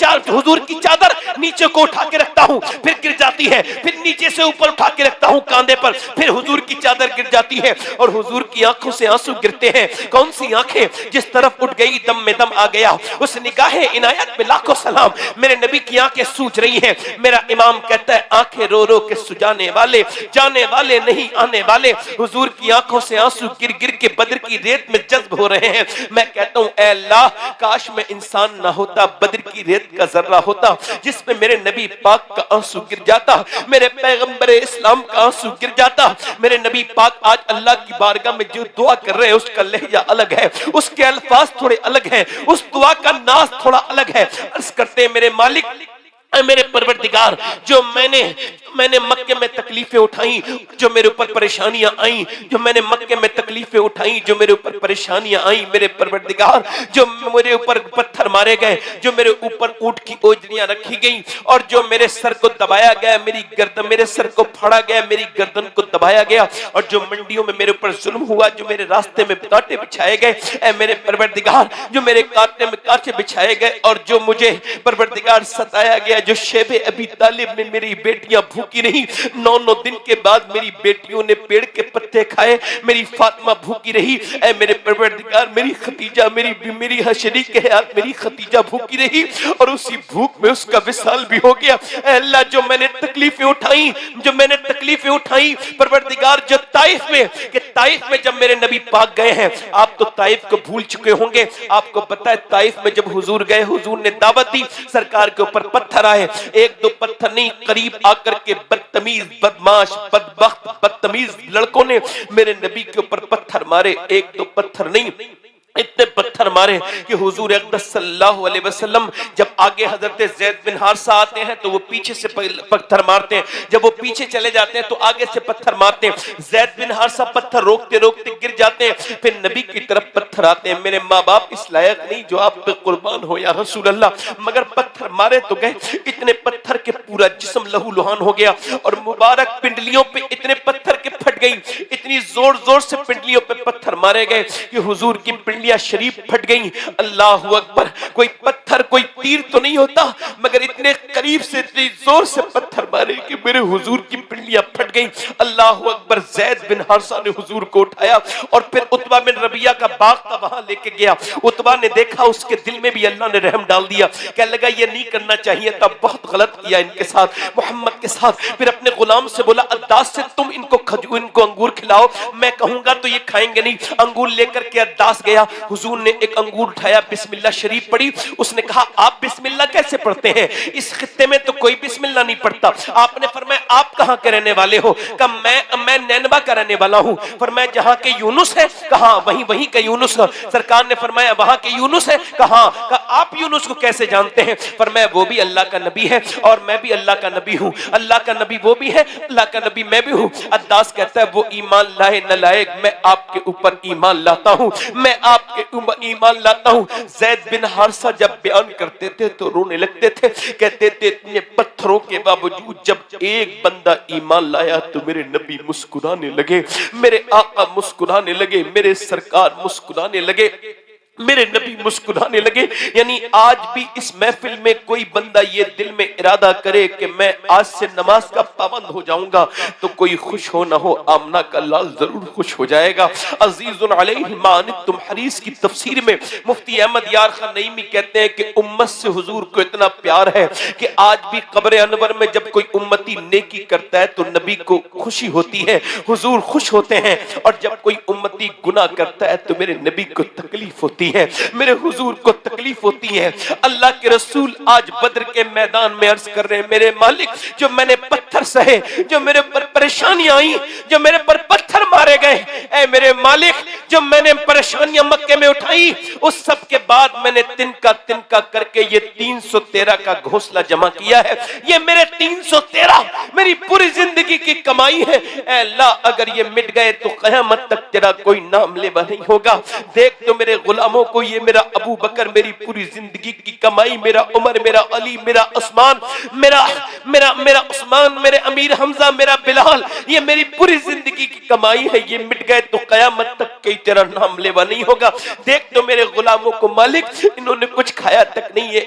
चादर नीचे को उठा के रखता हूं, फिर गिर जाती है, फिर नीचे से ऊपर उठा के रखता हूं कांधे पर, फिर हुजूर की चादर गिर जाती है और हुजूर की आंखों से आंसू गिरते हैं। कौन सी आंखें? जिस तरफ उठ गई दम में दम आ गया। उस निगाहे इनायत में लाखों सलाम। मेरे नबी की आंखें सूज रही हैं। मेरा इमाम कहता है आंखें रो रो के सुजाने वाले, जाने वाले नहीं आने वाले। हुजूर की आंखों से आंसू गिर गिर के बद्र की रेत में जज्ब हो रहे हैं। मैं कहता हूं ऐ अल्लाह, काश मैं इंसान ना होता, बद्र की रेत का जर्रा होता जिसमें मेरे नबी पाक का आंसू गिर जाता, मेरे पैगंबर इस्लाम का आंसू गिर जाता। मेरे नबी पाक आज अल्लाह की बारगाह में जो दुआ कर रहे हैं उसका लहजा अलग है, उसके अल्फाज थोड़े अलग हैं, उस दुआ का नाज थोड़ा अलग है। अर्ज करते हैं मेरे मालिक, मेरे परवरदिगार, जो मैंने मक्के में तकलीफें उठाई, जो मेरे ऊपर परेशानियां आई, जो मैंने मक्के में तकलीफें उठाई, जो मेरे ऊपर परेशानियां आई, मेरे परवरदिगार, जो मेरे ऊपर पत्थर मारे गए, जो मेरे ऊपर ऊंट की ओजरियां रखी गई और जो मेरे सर को दबाया गया, मेरे सर को फाड़ा गया, मेरी गर्दन को दबाया गया और जो मंडियों में मेरे ऊपर जुल्म हुआ, जो मेरे रास्ते में कांटे बिछाए गए, ऐ मेरे परवरदिगार, जो मेरे कांटे में कांटे बिछाए गए और जो मुझे परवरदिगार सताया गया, जो शेबे अबी तालिब में मेरी बेटियां भूखी नहीं, 9 दिन के बाद मेरी बेटियों ने पेड़ के पत्ते खाए, मेरी फातिमा भूखी रही। ऐ मेरे परवरदिगार, मेरी खतीजा, मेरी शरीक हयात मेरी खतीजा भूखी रही और उसी भूख में उसका विसाल भी हो गया। ऐ अल्लाह, जो मैंने तकलीफें उठाई परवरदिगार, जो ताइफ में जब मेरे नबी पाक गए हैं, आप तो ताइफ को भूल चुके होंगे। आपको पता है ताइफ में जब हुजूर गए, हुजूर ने दावत दी, सरकार के ऊपर पत्थर आए, 1-2 पत्थर नहीं, करीब आकर के बदतमीज, बदमाश, बदबख्त, बदतमीज लड़कों ने मेरे नबी के ऊपर पत्थर मारे। 1-2 पत्थर नहीं, इतने पत्थर मारे कि हुजूर अक़दस सल्लल्लाहु अलैहि वसल्लम जब आगे हजरत ज़ैद बिन हारिसा आते हैं तो वो पीछे से पत्थर मारते हैं, जब वो पीछे चले जाते हैं तो आगे से पत्थर मारते हैं। ज़ैद बिन हारिसा पत्थर रोकते रोकते गिर जाते हैं, फिर नबी की तरफ पत्थर आते हैं। मेरे माँ बाप इस लायक नहीं जो आप पे कुर्बान हो या रसूल अल्लाह, मगर पत्थर मारे तो गए, इतने पत्थर के पूरा जिस्म लहू लुहान हो गया और मुबारक पिंडलियों पे इतने पत्थर के फट गई, इतनी जोर जोर से पिंडलियों पे पत्थर मारे गए कि हुजूर की पिंडलियां शरीफ फट गई। अल्लाहु अकबर, कोई पत्थर, कोई तीर तो नहीं होता, मगर इतने करीब से इतनी जोर से पत्थर मारे कि मेरे हुजूर की पिंडलियां फट गई। अल्लाहु अकबर। ज़ैद बिन हारिसा ने हुजूर को उठाया और फिर उतबा बिन रबिया का बाग था वहां लेके गया। उतबा ने देखा, उसके दिल में भी अल्लाह ने रहम डाल दिया, कहने लगा ये नहीं करना चाहिए था, बहुत गलत किया इनके साथ, मोहम्मद के साथ। फिर अपने गुलाम से बोला अद्दास से तुम इनको अंगूर खिलाओ, मैं कहूंगा तो ये खाएंगे नहीं। अंगूर लेकर के अद्दास गया, हुजूर ने एक अंगूर उठाया, बिस्मिल्लाह शरीफ पढ़ी। उसने कहा आप बिस्मिल्लाह कैसे पढ़ते हैं, इस खित्ते में तो कोई बिस्मिल्लाह नहीं पढ़ता। आपने फरमाया आप कहां के रहने वाले हो? कहा मैं नैनवा का रहने वाला हूं। फरमाया जहां के यूनुस है? कहा वहीं का यूनुस। सरकार ने फरमाया वहां के यूनुस है? कहा आप यूनुस को कैसे जानते हैं? फरमाया वो भी अल्लाह का नबी है और मैं भी अल्लाह का नबी हूं, अल्लाह का नबी वो भी है, अल्लाह का नबी मैं भी हूं। अद्दास कहता है वो ईमान लाए न लाए, मैं आपके ऊपर ईमान लाता हूं, मैं आपके ऊपर ईमान लाता हूं। ज़ैद बिन हारिसा जब बयान करते थे तो रोने लगते थे, कहते थे इतने पत्थरों के बावजूद जब एक बंदा ईमान लाया तो मेरे नबी मुस्कुराने लगे, मेरे आका मुस्कुराने लगे, मेरे सरकार मुस्कुराने लगे, मेरे नबी मुस्कुराने लगे। यानी आज भी इस महफिल में कोई बंदा ये दिल में इरादा करे कि मैं आज से नमाज का पाबंद हो जाऊंगा, तो कोई खुश हो ना हो, आमना का लाल जरूर खुश हो जाएगा। अजीजुन अलैहि मा अनित्तुम हरीस की तफसीर में मुफ्ती अहमद यार खान नईमी कहते हैं कि उम्मत से हुजूर को इतना प्यार है कि आज भी कब्र अनवर में जब कोई उम्मती नेकी करता है तो नबी को खुशी होती है, हुजूर खुश होते हैं, और जब कोई उम्मती गुनाह करता है तो मेरे नबी को तकलीफ होती होती है, मेरे हुजूर को तकलीफ होती है। अल्लाह के रसूल आज बद्र के मैदान में अर्ज कर रहे हैं, मेरे मालिक जो मैंने पत्थर सहे, जो मेरे पर परेशानियां आई, जो मेरे पर पत्थर मारे गए, ऐ मेरे मालिक जो मैंने परेशानियां मक्के में उठाई, उस सब के बाद मैंने तिनका तिनका करके ये 313 का घोंसला जमा किया है। ये मेरे 313 मेरी पूरी जिंदगी की कमाई है। ऐ अल्लाह अगर ये मिट गए तो क़यामत तक तेरा कोई नाम लेवा नहीं होगा। देख तो मेरे गुलामों को, ये मेरा अबू बकर मेरी पूरी जिंदगी की कमाई, मेरा उमर, मेरा अली, मेरा उस्मान, मेरा मेरा मेरा उस्मान, मेरे अमीर हमजा, मेरा बिलाल, ये मेरी पूरी जिंदगी की कमाई है। ये मिट गए तो क़यामत तक कई तेरा नाम लेवा नहीं होगा। देख तो मेरे गुलामों को मालिक, इन्होंने कुछ खाया तक नहीं है,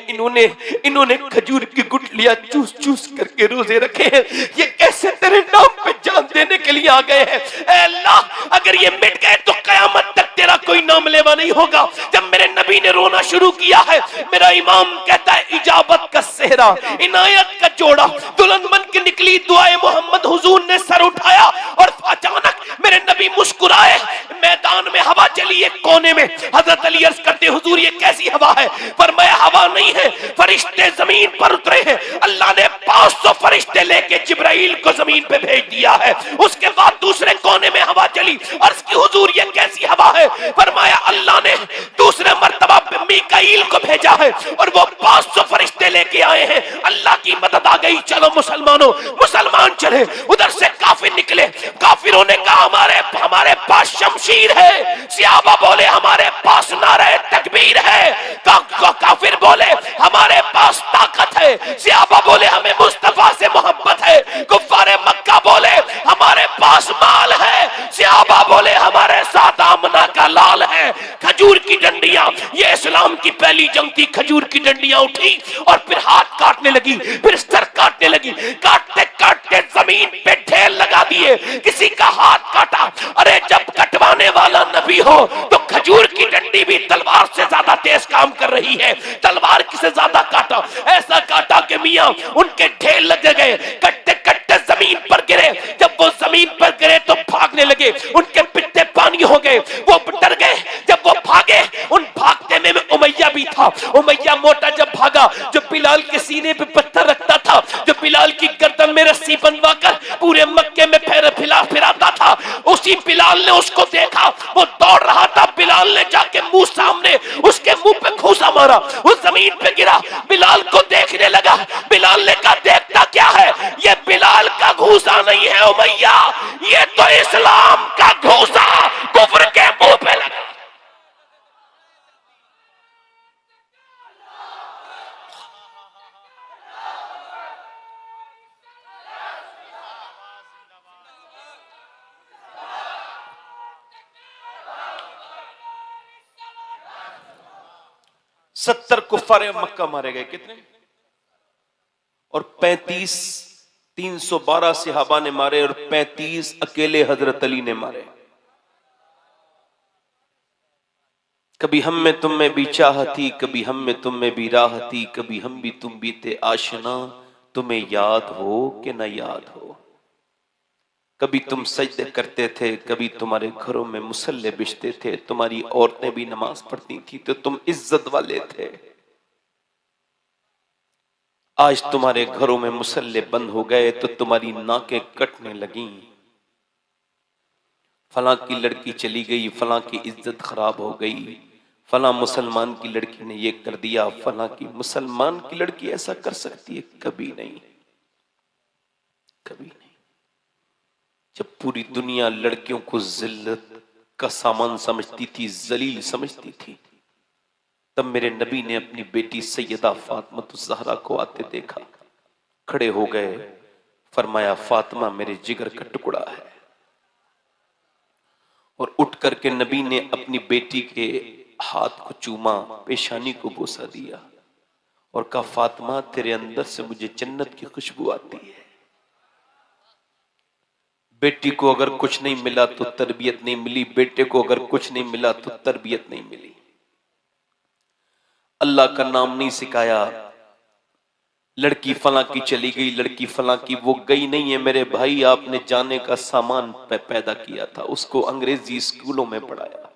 इन्होंने खजूर की गुठलियां चूस चूस करके रोजे रखे हैं। ये कैसे तेरे नाम पे जान देने के लिए आ गए हैं। ऐ अल्लाह अगर ये मिट गए तो क़यामत तक तेरा कोई नाम लेवा नहीं होगा। जब मेरे नबी ने रोना शुरू किया है, मेरा इमाम कहता है इजाबत का सेहरा, इनायत का जोड़ा, दुल्हन बन के निकली दुआए मोहम्मद, हुजूर ने सर उठाया और अचानक मेरे नबी मुस्कुराए। मैदान में हवा चली एक कोने में, हजरत अली अर्ज करते हुजूर ये कैसी हवा है? फरमाया हवा नहीं है, फरिश्ते जमीन पर उतरे हैं। अल्लाह ने 500 फरिश्ते लेके जिब्राइल को जमीन पे भेज दिया है। उसके बाद दूसरे कोने में हवा चली, अर्ज की हुजूर ये कैसी हवा है? फरमाया अल्लाह ने दूसरे मर्तबा पे मीकाईल को भेजा है और वो 500 फरिश्ते लेके आए हैं। अल्लाह की मदद आ गई। चलो मुसलमानों, मुसलमान चले। उधर से काफिर निकले, काफिरों ने कहा हमारे पास शमशीर है। सियाबा बोले हमारे पास नारे तकबीर है। काफिर बोले हमारे पास ताकत है। सियाबा बोले हमें मुस्तफा से मोहब्बत है। कुफ्फारे मक्का बोले हमारे पास माल है। सियाबा बोले हमारे साथ आमना का लाल है। खजूर की डंडियां, ये इस्लाम की पहली जंग थी। खजूर की डंडियां उठी और फिर हाथ काटने लगी, फिर सर काटने लगी। काटते काटते जमीन पे ढेर लगा दिए। किसी का हाथ काटा। अरे जब कटवाने वाला नबी हो तो खजूर की डंडी भी तलवार से ज्यादा तेज काम कर रही है। तलवार किसे ज्यादा काटा? ऐसा काटा कि मियां उनके ढेर लग गए। कटते कटते जमीन पर गिरे। जब वो जमीन पर गिरे तो भागने लगे। उनके पिट्टे पानी हो गए, वो डर गए। जब वो भागे, उन भागते में उमैया भी था। उमैया मोटा जब भागा, जो बिलाल के सीने पे पत्थर रखता था, जो बिलाल की गर्दन में रस्सी बंधवा कर पूरे मक्के में फिराता था, उसी बिलाल ने उसको देखा। वो दौड़ रहा था, बिलाल ने जाके मुंह सामने उसके मुंह पे घूसा मारा। वो जमीन पे गिरा। बिलाल को देखने लगा। बिलाल ने कहा देखता क्या है? ये बिलाल का घूसा नहीं है उमैया, ये तो इस्लाम का घूसा कुफ्र के मुंह पे लगा। सत्तर कुफ्फारे मक्का मारे गए। कितने? और 35 312 सहाबा ने मारे और 35 अकेले हजरत अली ने मारे। कभी हम में तुम में भी चाहती, कभी हम में तुम में भी राहती, कभी हम भी तुम बीते आशना, तुम्हें याद हो कि न याद हो। कभी तुम सजदे करते थे, कभी तुम्हारे घरों में मुसल्ले बिछते थे, तुम्हारी औरतें भी नमाज पढ़ती थी तो तुम इज्जत वाले थे। आज तुम्हारे घरों में मुसल्ले बंद हो गए तो तुम्हारी नाकें कटने लगी। फलां की लड़की चली गई, फलां की इज्जत खराब हो गई, फलां मुसलमान की लड़की ने ये कर दिया, फलां की मुसलमान की लड़की ऐसा कर सकती है। कभी नहीं, कभी नहीं। जब पूरी दुनिया लड़कियों को जिल्लत का सामान समझती थी, जलील समझती थी, तब मेरे नबी ने अपनी बेटी सैयदा फातिमा ज़हरा को आते देखा, खड़े हो गए, फरमाया फातिमा मेरे जिगर का टुकड़ा है। और उठ करके नबी ने अपनी बेटी के हाथ को चूमा, पेशानी को बोसा दिया और कहा फातिमा तेरे अंदर से मुझे जन्नत की खुशबू आती है। बेटी को अगर कुछ नहीं मिला तो तरबियत नहीं मिली, बेटे को अगर कुछ नहीं मिला तो तरबियत नहीं मिली। अल्लाह का नाम नहीं सिखाया। लड़की फलां की चली गई, लड़की फलां की, वो गई नहीं है मेरे भाई, आपने जाने का सामान पैदा किया था, उसको अंग्रेजी स्कूलों में पढ़ाया,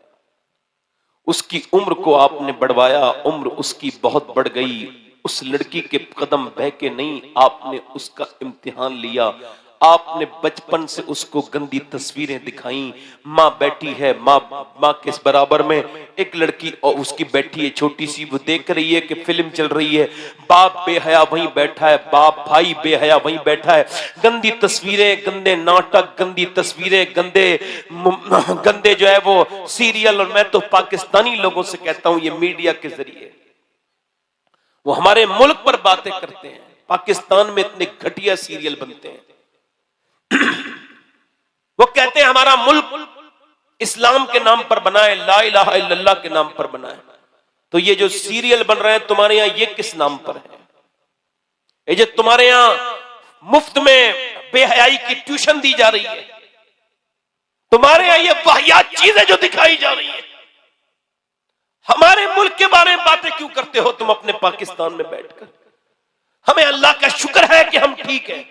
उसकी उम्र को आपने बढ़वाया, उम्र उसकी बहुत बढ़ गई। उस लड़की के कदम बह के नहीं, आपने उसका इम्तिहान लिया। आपने बचपन से उसको गंदी तस्वीरें दिखाई। माँ बैठी है, माँ के बराबर में एक लड़की और उसकी बैठी है छोटी सी, वो देख रही है कि फिल्म चल रही है। बाप बेहया वहीं बैठा है, बाप भाई बेहया वहीं बैठा है। गंदी तस्वीरें, गंदे नाटक, गंदी तस्वीरें, गंदे जो है वो सीरियल। और मैं तो पाकिस्तानी लोगों से कहता हूं, ये मीडिया के जरिए वो हमारे मुल्क पर बातें करते हैं। पाकिस्तान में इतने घटिया सीरियल बनते हैं। वो कहते हैं हमारा मुल्क इस्लाम के नाम पर बना है, ला इलाहा इल्लल्लाह के नाम पर बना है। तो ये जो सीरियल बन रहे हैं तुम्हारे यहां, ये किस नाम पर है? ये जो तुम्हारे यहां मुफ्त में बेहयाई की ट्यूशन दी जा रही है, तुम्हारे यहां ये वाहियात चीजें जो दिखाई जा रही है, हमारे मुल्क के बारे में बातें क्यों करते हो तुम अपने पाकिस्तान में बैठकर? हमें अल्लाह का शुक्र है कि हम ठीक है,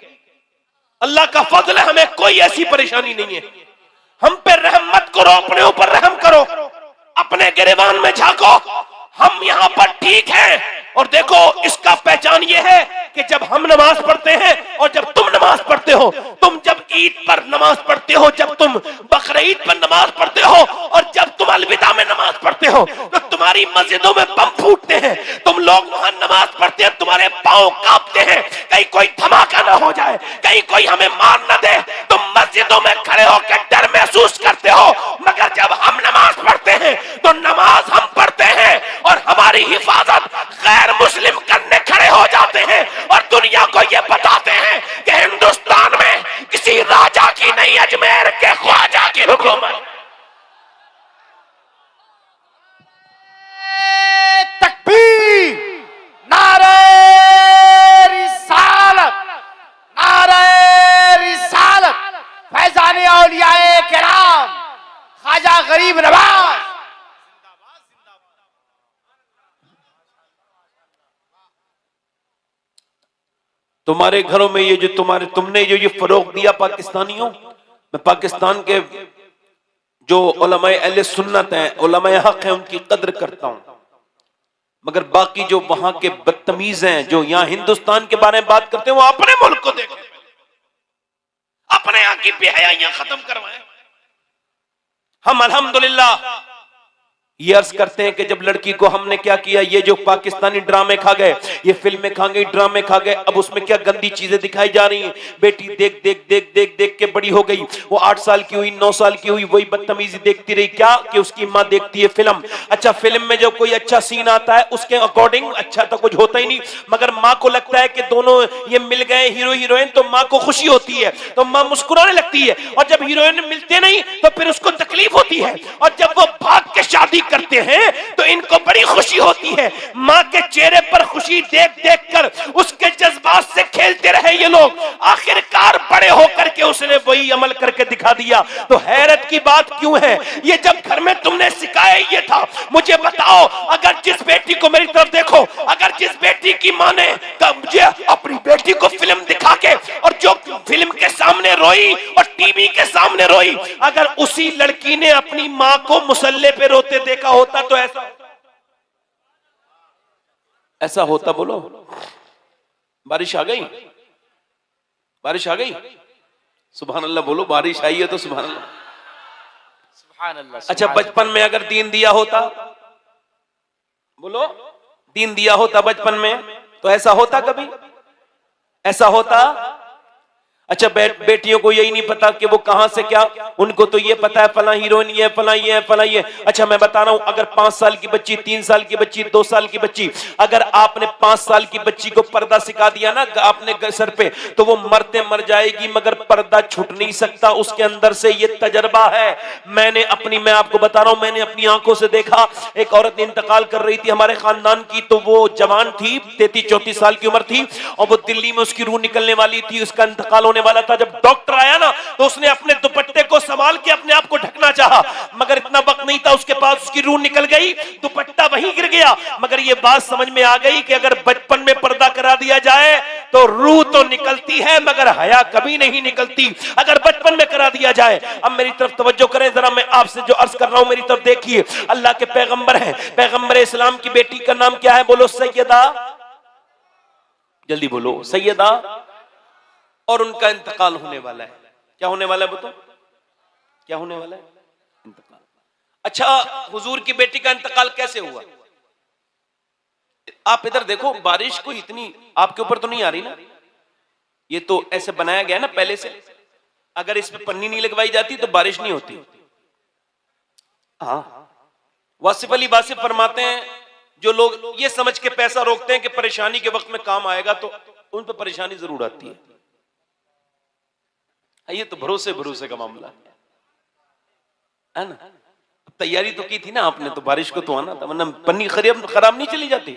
अल्लाह का फजल है, हमें कोई ऐसी परेशानी नहीं है। हम पे रहम मत करो, अपने ऊपर रहम करो, अपने गिरेबान में झांको। हम यहां पर ठीक हैं। और देखो, इसका पहचान यह है कि जब हम नमाज पढ़ते हैं और जब तुम नमाज पढ़ते हो, तुम जब ईद पर नमाज पढ़ते हो, जब तुम बकरीद पर नमाज पढ़ते हो और जब तुम अलविदा में नमाज पढ़ते हो, तो तुम्हारी मस्जिदों में बम फूटते हैं। तुम लोग वहां नमाज पढ़ते हैं, तुम्हारे पांव कांपते हैं, कहीं कोई धमाका ना हो जाए, कहीं कोई हमें मार ना दे। तुम मस्जिदों में खड़े होकर डर महसूस करते हो, मगर जब हम नमाज पढ़ते हैं तो नमाज हम पढ़ते हैं और हमारी हिफाजत गैर मुस्लिम करने खड़े हो जाते हैं और दुनिया को यह बताते हैं कि हिंदुस्तान में किसी राजा की नहीं, अजमेर के ख्वाजा की हुकूमत। तकबीर, नारे रिसालत, नारे रिसालत, फैजाने औलियाए किराम, ख्वाजा गरीब नवाज। तुम्हारे घरों में ये जो तुमने ये फरोग दिया पाकिस्तानियों, मैं पाकिस्तान के जो उलमाए अहले सुन्नत हैं, उलमाए हक हैं, उनकी कद्र करता हूं। मगर बाकी जो वहां के बदतमीज हैं, जो यहां हिंदुस्तान के बारे में बात करते हैं, वो अपने मुल्क को देखें, अपने यहां की बेहयाइयां खत्म करवाएं। हम अल्हम्दुलिल्लाह ये अर्ज करते हैं कि जब लड़की को हमने क्या किया, ये जो पाकिस्तानी ड्रामे खा गए, ये फिल्में खा गई, ड्रामे खा गए, अब उसमें क्या गंदी चीजें दिखाई जा रही हैं। बेटी देख देख देख देख देख के बड़ी हो गई, वो 8 साल की हुई, 9 साल की हुई, वही बदतमीजी देखती रही। क्या कि उसकी माँ देखती है फिल्म। अच्छा, फिल्म में जब कोई अच्छा सीन आता है, उसके अकॉर्डिंग अच्छा तो कुछ होता ही नहीं, मगर माँ को लगता है कि दोनों ये मिल गए हीरो हीरोइन, तो माँ को खुशी होती है, तो माँ मुस्कुराने लगती है। और जब हीरोइन मिलते नहीं तो फिर उसको तकलीफ होती है, और जब वो भाग के शादी करते हैं तो इनको बड़ी खुशी होती है। मां के चेहरे पर खुशी देख देख कर उसके जज्बात से खेलते रहे ये लोग, आखिरकार बड़े होकर के उसने वही अमल करके दिखा दिया। तो हैरत की बात क्यों है, ये जब घर में तुमने सिखाया ये था। मुझे बताओ, अगर जिस बेटी को, मेरी तरफ देखो, अगर जिस बेटी की मां ने मुझे अपनी बेटी को फिल्म दिखा के, और जो फिल्म के सामने रोई और टीवी के सामने रोई, अगर उसी लड़की ने अपनी मां को मुसल्ले पे रोते देखा होता तो ऐसा होता। बोलो, बारिश आ गई, बारिश आ गई, सुभान अल्लाह बोलो, बारिश आई है तो सुभान अल्लाह, सुभान अल्लाह। अच्छा, बचपन में अगर दीन दिया होता, बोलो, दीन दिया होता बचपन में तो ऐसा होता? कभी ऐसा होता? अच्छा, बेटियों को यही नहीं पता कि वो कहां से क्या, उनको तो ये पता है फला हीरोइन ये, फला ये, फला ये। अच्छा, मैं बता रहा हूं, अगर 5 साल की बच्ची, 3 साल की बच्ची, 2 साल की बच्ची, अगर आपने 5 साल की बच्ची को पर्दा सिखा दिया ना आपने सर पे, तो वो मरते मर जाएगी, मगर पर्दा छूट नहीं सकता उसके अंदर से। ये तजर्बा है। मैं आपको बता रहा हूं, मैंने अपनी आंखों से देखा। एक औरत इंतकाल कर रही थी हमारे खानदान की, तो वो जवान थी, 33-34 साल की उम्र थी, और वो दिल्ली में उसकी रूह निकलने वाली थी, उसका इंतकाल होने वाला था, जब डॉक्टर आया ना तो उसने अपने दुपट्टे को संभाल के अपने आप को ढकना चाहा, मगर इतना वक्त नहीं था उसके पास, उसकी रूह निकल गई, दुपट्टा वहीं गिर गया। मगर ये बात समझ में आ गई कि अगर बचपन में पर्दा करा दिया जाए तो रूह तो निकलती है मगर हया कभी नहीं निकलती, अगर बचपन में करा दिया जाए। अब मेरी तरफ तवज्जो करें जरा, मैं आपसे जो अर्ज कर रहा हूं मेरी तरफ देखिए। अल्लाह के पैगंबर हैं, पैगंबर इस्लाम की बेटी का नाम क्या है? बोलो सैयदा, जल्दी बोलो सैयदा। और उनका इंतकाल होने वाला है। क्या होने वाला है? बताओ क्या होने वाला है? इंतकाल। अच्छा, हुजूर की बेटी का इंतकाल कैसे हुआ? आप इधर देखो, बारिश को इतनी आपके ऊपर तो नहीं आ रही ना, ये तो ऐसे बनाया गया ना पहले से, अगर इस पे पन्नी नहीं लगवाई जाती तो बारिश नहीं होती। हाँ, वासिफ अली वासिफ फरमाते हैं, जो लोग ये समझ के पैसा रोकते हैं कि परेशानी के वक्त में काम आएगा, तो उन पर परेशानी जरूर आती है। ये तो भरोसे भरोसे का मामला है ना। तैयारी तो की थी ना आपने, तो बारिश को तो आना था, वरना पन्नी खराब नहीं चली जाती।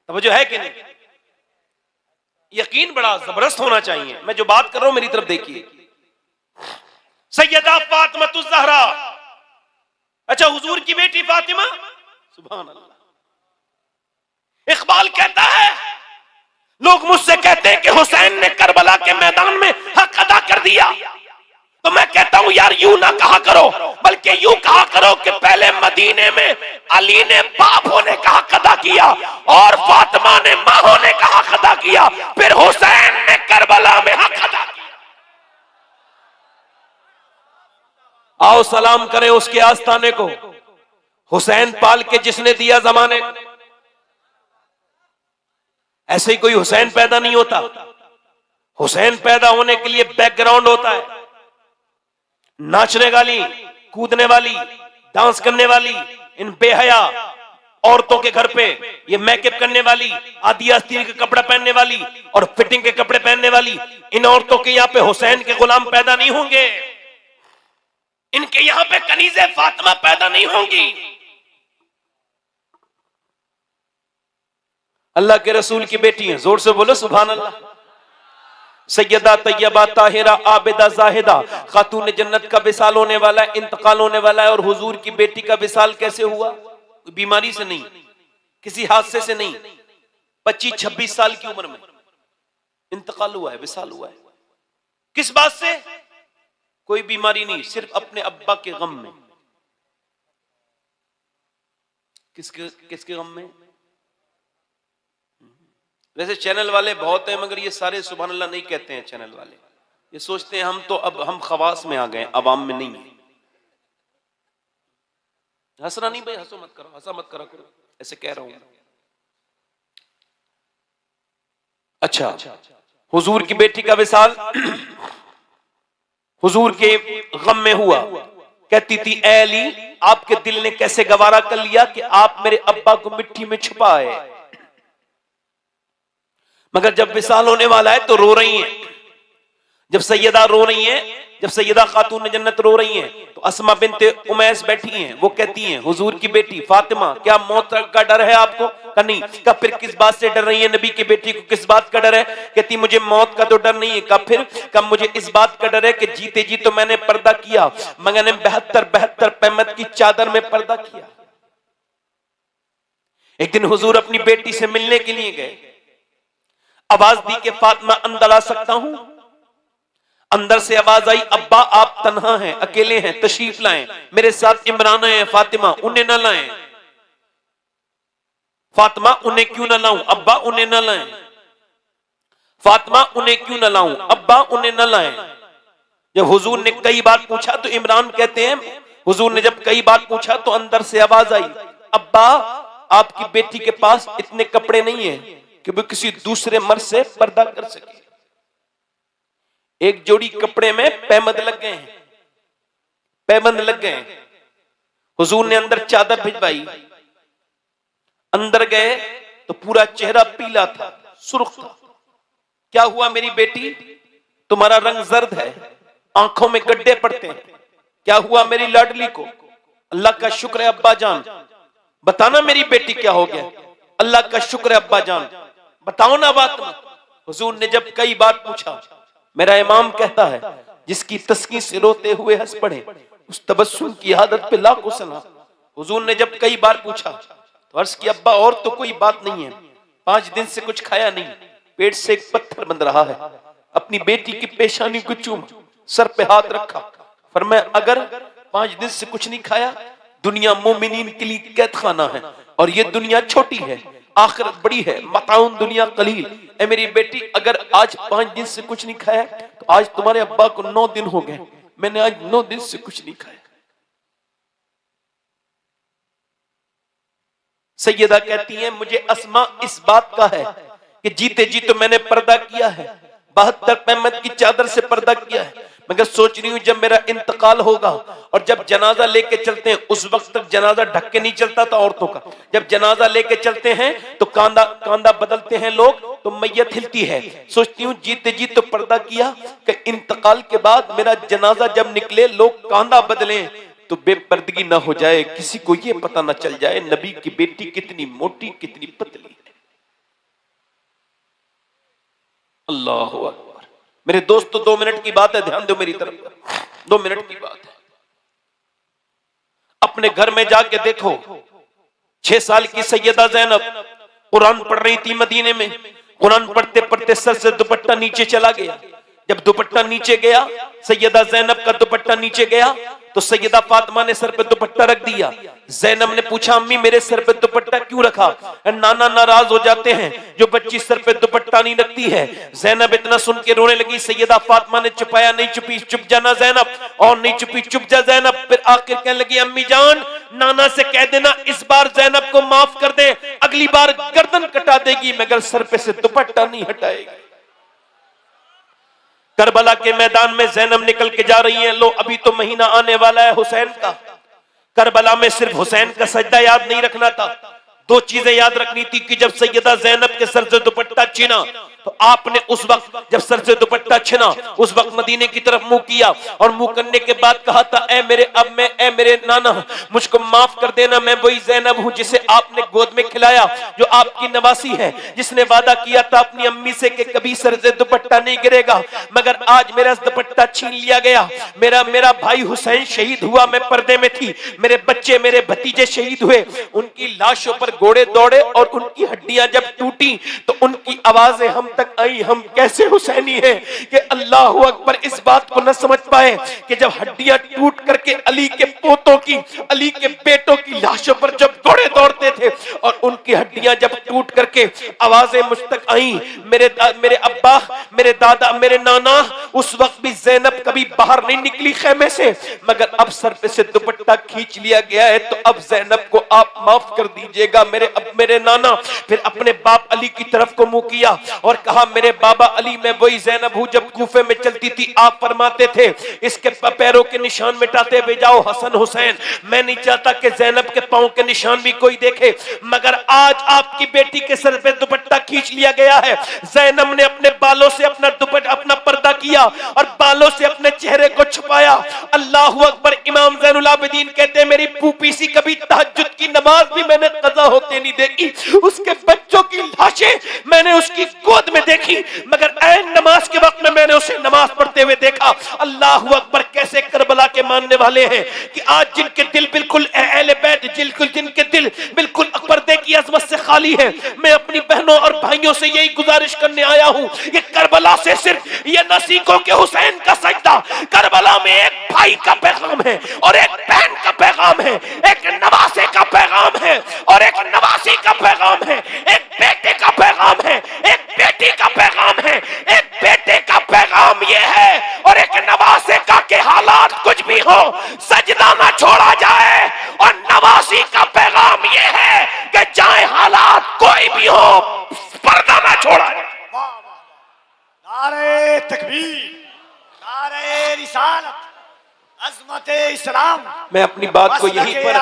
तो जो है कि नहीं, यकीन बड़ा जबरदस्त होना चाहिए। मैं जो बात कर रहा हूं मेरी तरफ देखिए, सैयदा फातिमा ज़हरा। अच्छा, हुजूर की बेटी फातिमा, सुभान अल्लाह। इकबाल कहता है, लोग मुझसे कहते हैं कि हुसैन ने करबला के मैदान में हक अदा कर दिया, तो मैं कहता हूं यार यूं ना कहा करो, बल्कि यूं कहा करो कि पहले मदीने में अली ने बाप होने का हक अदा किया और फातिमा ने मां होने का हक अदा किया, फिर हुसैन ने करबला में हक अदा किया। आओ सलाम करें उसके आस्थाने को, हुसैन पाल के जिसने दिया जमाने। ऐसे ही कोई हुसैन पैदा नहीं होता, हुसैन पैदा होने के लिए बैकग्राउंड होता है। नाचने वाली, कूदने वाली, डांस करने वाली, इन बेहया औरतों के घर पे ये मेकअप करने वाली, आदि अस्तीर के कपड़ा पहनने वाली और फिटिंग के कपड़े पहनने वाली, इन औरतों के यहाँ पे हुसैन के गुलाम पैदा नहीं होंगे, इनके यहाँ पे कनीज़े फातिमा पैदा नहीं होंगी। अल्लाह के रसूल की बेटी हैं, जोर से बोलो सुभान अल्लाह। सैयदा तैयबा ताहिरा आबिदा जाहिदा, खातून जन्नत का विसाल होने वाला है, इंतकाल होने वाला है। और हुजूर की बेटी का विसाल कैसे हुआ? बीमारी से नहीं, किसी हादसे से नहीं, 25-26 साल की उम्र में इंतकाल हुआ है, विसाल हुआ है। किस बात से? कोई बीमारी नहीं, सिर्फ अपने अब्बा के गम में। किसके गम में? वैसे चैनल वाले बहुत हैं, मगर ये सारे सुभान अल्लाह नहीं कहते हैं। चैनल वाले ये सोचते हैं हम तो अब हम खवास में आ गए, अवाम में नहीं है। हंसना नहीं भाई, हंसो मत करो, हंसा मत करा करो, ऐसे कह रहा हूं। अच्छा, हुजूर की बेटी का विसाल हुजूर के गम में हुआ। कहती थी, ऐ अली, आपके दिल ने कैसे गवारा कर लिया कि आप मेरे अब्बा को मिट्टी में छुपाए। मगर जब विसाल होने वाला है तो रो रही हैं। जब सैयदा रो रही हैं, जब सैयदा खातून जन्नत रो रही हैं, तो अस्मा बिनते उमैस बैठी हैं। वो कहती हैं, हुजूर की बेटी फातिमा, क्या मौत का डर है आपको? का नहीं। का फिर किस बात से डर रही है? नबी की बेटी को किस बात का डर है? कहती, मुझे मौत का तो डर नहीं है। का फिर? का मुझे इस बात का डर है कि जीते जी तो मैंने पर्दा किया, मगर मैंने 72 पैमत की चादर में पर्दा किया। एक दिन हुजूर अपनी बेटी से मिलने के लिए गए, आवाज दी कि फातिमा अंदर आ सकता हूं? अंदर से आवाज आई, अब्बा आप तन्हा हैं, अकेले हैं, तशरीफ लाएं, मेरे साथ इमरान है। फातिमा, उन्हें न लाएं। फातिमा, उन्हें क्यों न लाऊं? अब्बा उन्हें न लाएं। फातिमा, उन्हें क्यों न लाऊं? अब्बा उन्हें न लाएं। जब हुजूर ने कई बार पूछा तो इमरान कहते हैं, हुजूर ने जब कई बार पूछा तो अंदर से आवाज आई, अब्बा आपकी बेटी के पास इतने कपड़े नहीं है कि वो किसी दूसरे मर्द से पर्दा कर सके। एक जोड़ी कपड़े में पैबंद लग गए हैं, पैबंद लग गए हैं। हुजूर ने अंदर चादर भिजवाई, अंदर गए तो पूरा चेहरा पीला था, सुर्ख था। क्या हुआ मेरी बेटी? तुम्हारा रंग जर्द है, आंखों में गड्ढे पड़ते हैं। क्या हुआ मेरी लाडली को? अल्लाह का शुक्र है अब्बा जान, बताना मेरी बेटी क्या हो गया? अल्लाह का शुक्र है अब्बा जान, बताओ ना बात में। हुजूर ने जब कई बार पूछा, मेरा इमाम कहता है जिसकी तस्कीन से रोते हुए हंस पड़े उस तबस्सुम की आदत पे लाखों सलाम। हुजूर ने जब कई बार पूछा तो अर्ज किया, अब्बा और तो कोई बात नहीं है, 5 दिन से कुछ खाया नहीं, पेट से एक पत्थर बंध रहा है। अपनी बेटी की पेशानी को चूमा, सर पे हाथ रखा, फरमाया अगर 5 दिन से कुछ नहीं खाया, दुनिया मोमिनीन के लिए कैद खाना है और ये दुनिया छोटी है, आखिरत बड़ी है, मताउन दुनिया कलील। ए मेरी बेटी, अगर आज 5 दिन से कुछ नहीं खाया तो आज तुम्हारे अब्बा को 9 दिन हो गए, मैंने आज 9 दिन से कुछ नहीं खाया। सैयदा कहती है, मुझे अस्मा इस बात का है कि जीते जी तो मैंने पर्दा किया है, 72 पैमत की चादर से पर्दा किया है, मगर सोच रही हूं जब मेरा इंतकाल होगा और जब जनाजा लेके चलते हैं, उस वक्त तक जनाजा ढक के नहीं चलता था औरतों का, जब जनाजा लेके चलते हैं तो कांधा बदलते हैं लोग तो मैयत हिलती है। सोचती हूँ जीते जी तो पर्दा किया कि इंतकाल के बाद मेरा जनाजा जब निकले लोग कांधा बदलें तो बेपर्दगी ना हो जाए, किसी को ये पता ना चल जाए नबी की बेटी कितनी मोटी कितनी पतली है। अल्लाह अकबर। मेरे दोस्तों 2 मिनट की बात है, ध्यान दो मेरी तरफ, 2 मिनट की बात है। अपने घर में जाके देखो, 6 साल की सैयदा ज़ैनब कुरान पढ़ रही थी मदीने में, कुरान पढ़ते पढ़ते सर से दुपट्टा नीचे चला गया। जब दुपट्टा नीचे गया, सैयदा ज़ैनब का दुपट्टा नीचे गया तो सैयदा फातिमा ने सर पे दुपट्टा रख दिया। ज़ैनब ने पूछा, अम्मी मेरे सर पे दुपट्टा क्यों रखा? नाना नाराज हो जाते हैं जो बच्ची सर पे दुपट्टा नहीं रखती है। ज़ैनब इतना सुन के रोने लगी। सैयदा फातिमा ने छुपाया, नहीं चुपी, चुप जाना ज़ैनब, और नहीं चुपी, चुप जा ज़ैनब। फिर आखिर कहने लगी, अम्मी जान नाना से कह देना इस बार ज़ैनब को माफ कर दे, अगली बार गर्दन कटा देगी मगर सर पे से दुपट्टा नहीं हटाएगी। करबला के मैदान में ज़ैनब निकल के जा रही हैं। लो अभी तो महीना आने वाला है हुसैन का। करबला में सिर्फ हुसैन का सजदा याद नहीं रखना था, 2 चीजें याद रखनी थी कि जब सैयदा ज़ैनब के सर से दुपट्टा छिना तो आपने उस वक्त जब सर से दुपट्टा छिना उस वक्त मदीने की तरफ मुंह किया और मुंह करने के बाद कहा था, ए मेरे अब मैं, ए मेरे नाना मुझको माफ कर देना, मैं वही ज़ैनब हूं जिसे आपने गोद में खिलाया, जो आपकी नवासी है, जिसने वादा किया था अपनी अम्मी से कि कभी सर से दुपट्टा नहीं गिरेगा, मगर आज मेरा दुपट्टा छीन लिया गया। मेरा भाई हुसैन शहीद हुआ, मैं पर्दे में थी, मेरे बच्चे मेरे भतीजे शहीद हुए, उनकी लाशों पर घोड़े दौड़े और उनकी हड्डियां जब टूटी तो उनकी आवाजें हम तक आई, हम कैसे हुसैनी हैं कि अल्लाह अकबर इस बात को न समझ पाए कि जब हड्डियां टूट करके अली के पोतों की, अली के बेटों की लाशों पर जब घोड़े दौड़ते थे और उनकी हड्डियां जब टूट करके आवाजें मुझ तक आई, मेरे अब्बा, मेरे दादा, मेरे नाना, उस वक्त भी ज़ैनब कभी बाहर नहीं निकली खेमे से, मगर अब सर पे से दुपट्टा खींच लिया गया है तो अब ज़ैनब को आप माफ कर दीजिएगा मेरे नाना। फिर अपने बाप अली की तरफ को मुंह किया और कहा, मेरे बाबा अली मैं वही ज़ैनब हूं जब कूफे में चलती थी, आप फरमाते थे इसके पैरों के निशान मिटाते हुए जाओ हसन हुसैन। मैं नहीं चाहता कि ज़ैनब के पांव के निशान भी कोई देखे, मगर आज आपकी बेटी के सर पे दुपट्टा खींच लिया गया है। ज़ैनब ने अपने बालों से अपना पर्दा किया और बालों से अपने चेहरे को छुपाया। अल्लाह अकबर। इमाम ज़ैनुल आबिदीन कहते हैं, मेरी फूफी सी कभी तहज्जुद की नमाज भी मैंने कज़ा होते नहीं देखी, उसके बच्चों की लाशें मैंने उसकी गोद में देखी, मगर ऐन नमाज के वक्त में मैंने उसे नमाज पढ़ते हुए देखा। अल्लाह अकबर। कैसे करबला के मानने वाले हैं कि आज जिनके दिल बिल्कुल अहले बैत, जिनके दिल बिल्कुल पर्दे की अजमत से खाली है, मैं अपनी बहनों और भाइयों से यही गुजारिश करने आया हूं, ये करबला से सिर्फ ये न सीखो कि हुसैन का सजदा, करबला में एक भाई का पैगाम है और एक बहन का पैगाम है, एक नवासे का पैगाम है और एक नवासी का पैगाम है, एक बेटे का पैगाम है, एक बेटी का पैगाम है, एक बेटे का पैगाम ये है और एक नवासे का के हालात कुछ भी हो सजदा ना छोड़ा जाए, और नवासी का पैगाम ये है कि चाहे हालात कोई भी हो पर्दा ना छोड़ा जाए। नारे तकबीर, नारे रिसालत, अज़मत इस्लाम। मैं अपनी बात को यहीं पर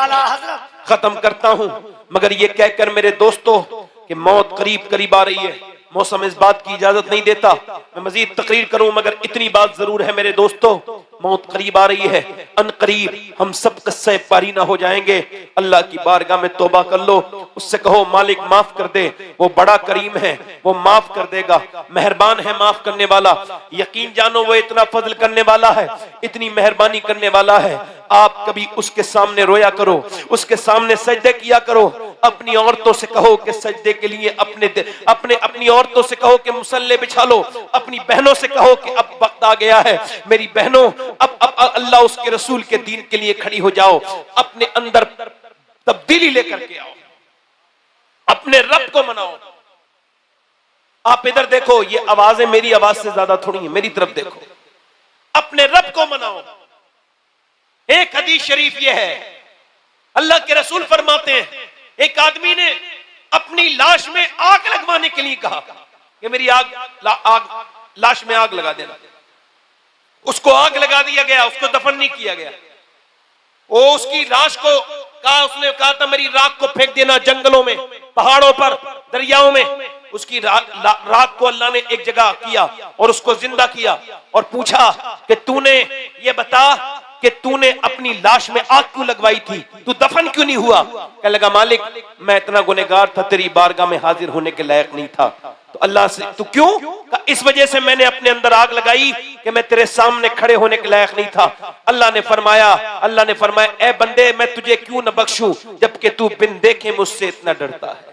खत्म करता हूं, मगर ये कहकर मेरे दोस्तों कि मौत करीब करीब आ रही है, मौसम इस बात की इजाजत नहीं देता मैं मजीद तकरीर करूं, मगर इतनी बात जरूर है मेरे दोस्तों, मौत करीब आ रही है, अन करीब हम सब कस्से पारी ना हो जाएंगे। अल्लाह की बारगाह में तौबा कर लो, उससे कहो मालिक माफ कर दे, वो बड़ा करीम है, वो माफ कर देगा, मेहरबान है, माफ करने वाला। यकीन जानो वो इतना फजल करने वाला है, इतनी मेहरबानी करने वाला है। आप कभी उसके सामने रोया करो, उसके सामने सजदे किया करो। अपनी औरतों से कहो कि सजदे के लिए अपनी औरतों से कहो कि मुसल्ले बिछा लो। अपनी बहनों से कहो कि अब वक्त आ गया है मेरी बहनों, अब अल्लाह उसके रसूल के दीन के लिए खड़ी हो जाओ। अपने अंदर तब्दीली लेकर के आओ, अपने रब को मनाओ। आप इधर देखो, ये आवाजें मेरी आवाज से ज्यादा थोड़ी है, मेरी तरफ देखो। अपने रब को मनाओ। एक हदीस शरीफ ये है, अल्लाह के रसूल फरमाते हैं एक आदमी ने अपनी लाश में आग लगवाने के लिए कहा कि मेरी लाश में आग लगा देना। उसको आग लगा दिया गया, उसको दफन नहीं किया गया। वो उसकी लाश को उसने कहा था मेरी राख को फेंक देना जंगलों में, पहाड़ों पर, दरियाओं में। उसकी राख को अल्लाह ने एक जगह किया और उसको जिंदा किया और पूछा कि तूने ये बता कि तूने अपनी लाश में आग क्यों लगवाई थी, तू दफन क्यों नहीं हुआ? कहने लगा मालिक मैं इतना गुनहगार था, तेरी बारगाह में हाजिर होने के लायक नहीं था। तो अल्लाह से तू क्यों? इस वजह से मैंने अपने अंदर आग लगाई कि मैं तेरे सामने खड़े होने के लायक नहीं था। अल्लाह ने फरमाया ए बंदे मैं तुझे क्यों न बख्शूं जबकि तू बिन देखे मुझसे इतना डरता है।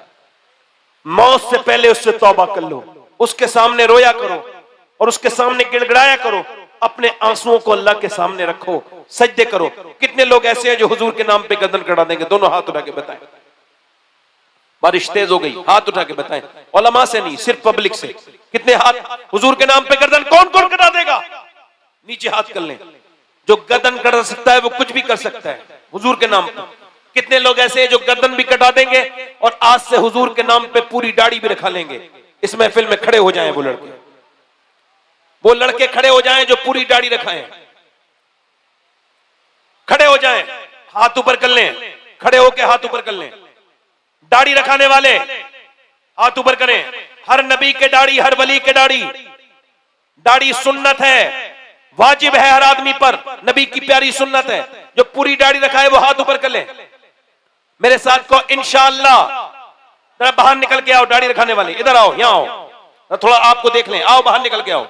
मौत से पहले उससे तौबा कर लो, उसके सामने रोया करो और उसके सामने गिड़गिड़ाया करो। अपने आंसुओं को अल्लाह के सामने रखो, सजदे करो। कितने लोग ऐसे हैं जो हुजूर के नाम पे गर्दन कटा देंगे? दोनों हाथ उठा के बताएं। बारिश तेज हो गई, हाथ उठा के बताएं। उलमा से नहीं, सिर्फ पब्लिक से। कितने हाथ हुजूर के नाम पे गर्दन कौन कौन कटा देगा? नीचे हाथ कर लें। जो गर्दन कटा सकता है वो कुछ भी कर सकता है हुजूर के नाम पे। कितने लोग ऐसे हैं जो गर्दन भी कटा देंगे और आज से हुजूर के नाम पे पूरी दाढ़ी भी रखा लेंगे। इस महफिल में खड़े हो जाएं वो लड़के खड़े हो जाएं जो पूरी दाढ़ी रखाएं, खड़े हो जाएं, हाथ ऊपर कर लें, खड़े होके हाथ ऊपर कर लें। दाढ़ी रखाने वाले हाथ ऊपर करें। हर नबी के दाढ़ी, हर वली के दाढ़ी, दाढ़ी सुन्नत है, वाजिब है हर आदमी पर, नबी की प्यारी सुन्नत है। जो पूरी दाढ़ी रखा है वो हाथ ऊपर कर ले। मेरे साथ को इंशाअल्लाह। जरा बाहर निकल के आओ दाढ़ी रखाने वाले, इधर आओ, यहां आओ, थोड़ा आपको देख लें। आओ बाहर निकल के आओ।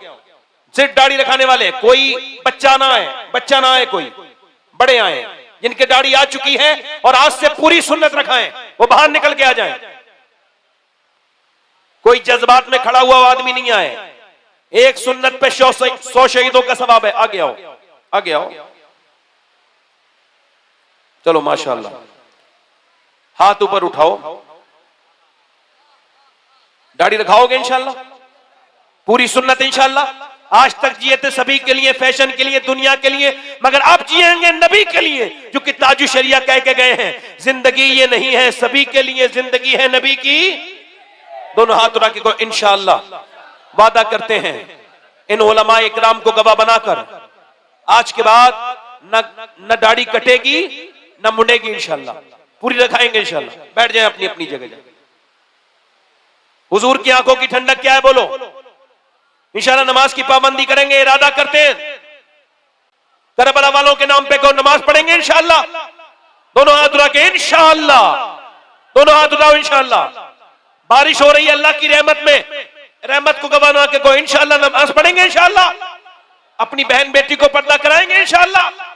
सिर्फ दाढ़ी रखाने वाले, कोई बच्चा ना आए, कोई बड़े आए जिनके दाढ़ी आ चुकी है और आज से पूरी सुन्नत रखाएं, वो बाहर निकल के आ जाएं। कोई जज्बात में खड़ा हुआ आदमी नहीं आए। एक सुन्नत पे 100 शहीदों का सवाब है। आगे आओ, आगे आओ। चलो माशाअल्लाह, हाथ ऊपर उठाओ। दाढ़ी रखाओगे इंशाअल्लाह, पूरी सुन्नत इंशाअल्लाह। आज तक जिए थे सभी के लिए, फैशन के लिए, दुनिया के लिए, मगर आप जिएंगे नबी के लिए, जो कि ताजु शरिया कह के गए हैं। जिंदगी ये नहीं है सभी के लिए, जिंदगी है नबी की। दोनों हाथ उठा के को इंशाअल्लाह वादा करते हैं इन उलमा इकराम को गवाह बनाकर, आज के बाद न दाढ़ी कटेगी न मुड़ेगी इंशाअल्लाह, पूरी रखाएंगे इंशाअल्लाह। बैठ जाएं अपनी अपनी जगह। हुजूर की आंखों की ठंडक क्या है बोलो? इंशाअल्लाह नमाज की पाबंदी करेंगे, इरादा करते हैं। करबला वालों के नाम पे को नमाज पढ़ेंगे इंशाअल्लाह। दोनों हाथ उठा के इंशाअल्लाह, दोनों हाथ उठाओ इंशाअल्लाह। बारिश हो रही है अल्लाह की रहमत में, रहमत को गवाह ना के को इंशाअल्लाह नमाज पढ़ेंगे इंशाअल्लाह। अपनी बहन बेटी को पर्दा कराएंगे इंशाअल्लाह।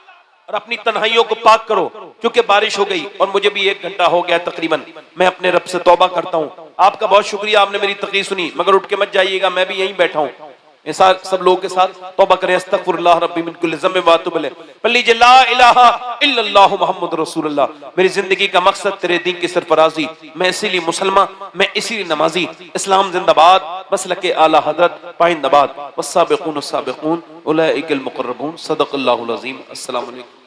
और अपनी तन्हाइयों को पाक करो, क्योंकि बारिश हो गई और मुझे भी 1 घंटा हो गया तकरीबन। मैं अपने रब से तौबा करता हूँ। आपका बहुत शुक्रिया, आपने मेरी तकरीर सुनी, मगर उठ के मत जाइएगा, मैं भी यहीं बैठा हूँ। सब लोगों के साथ तौबा करें। अस्तगफिरुल्लाह रब्बी मिन कुल्लि ज़म्बिन व अतूबु इलैह। पढ़ लीजिए ला इलाहा इल्लल्लाह मुहम्मदुर रसूलुल्लाह। मेरी जिंदगी का मकसद तेरे दीन की सरफराजी, मैं इसीलिए मुसलमान, मैं इसीलिए नमाजी। इस्लाम जिंदाबाद, मसलके आला हज़रत पाइंदाबाद। वस्साबिकून अस्साबिकून उलाइकल मुक़र्रबून। सदक़ल्लाहुल अज़ीम। अस्सलामु अलैकुम।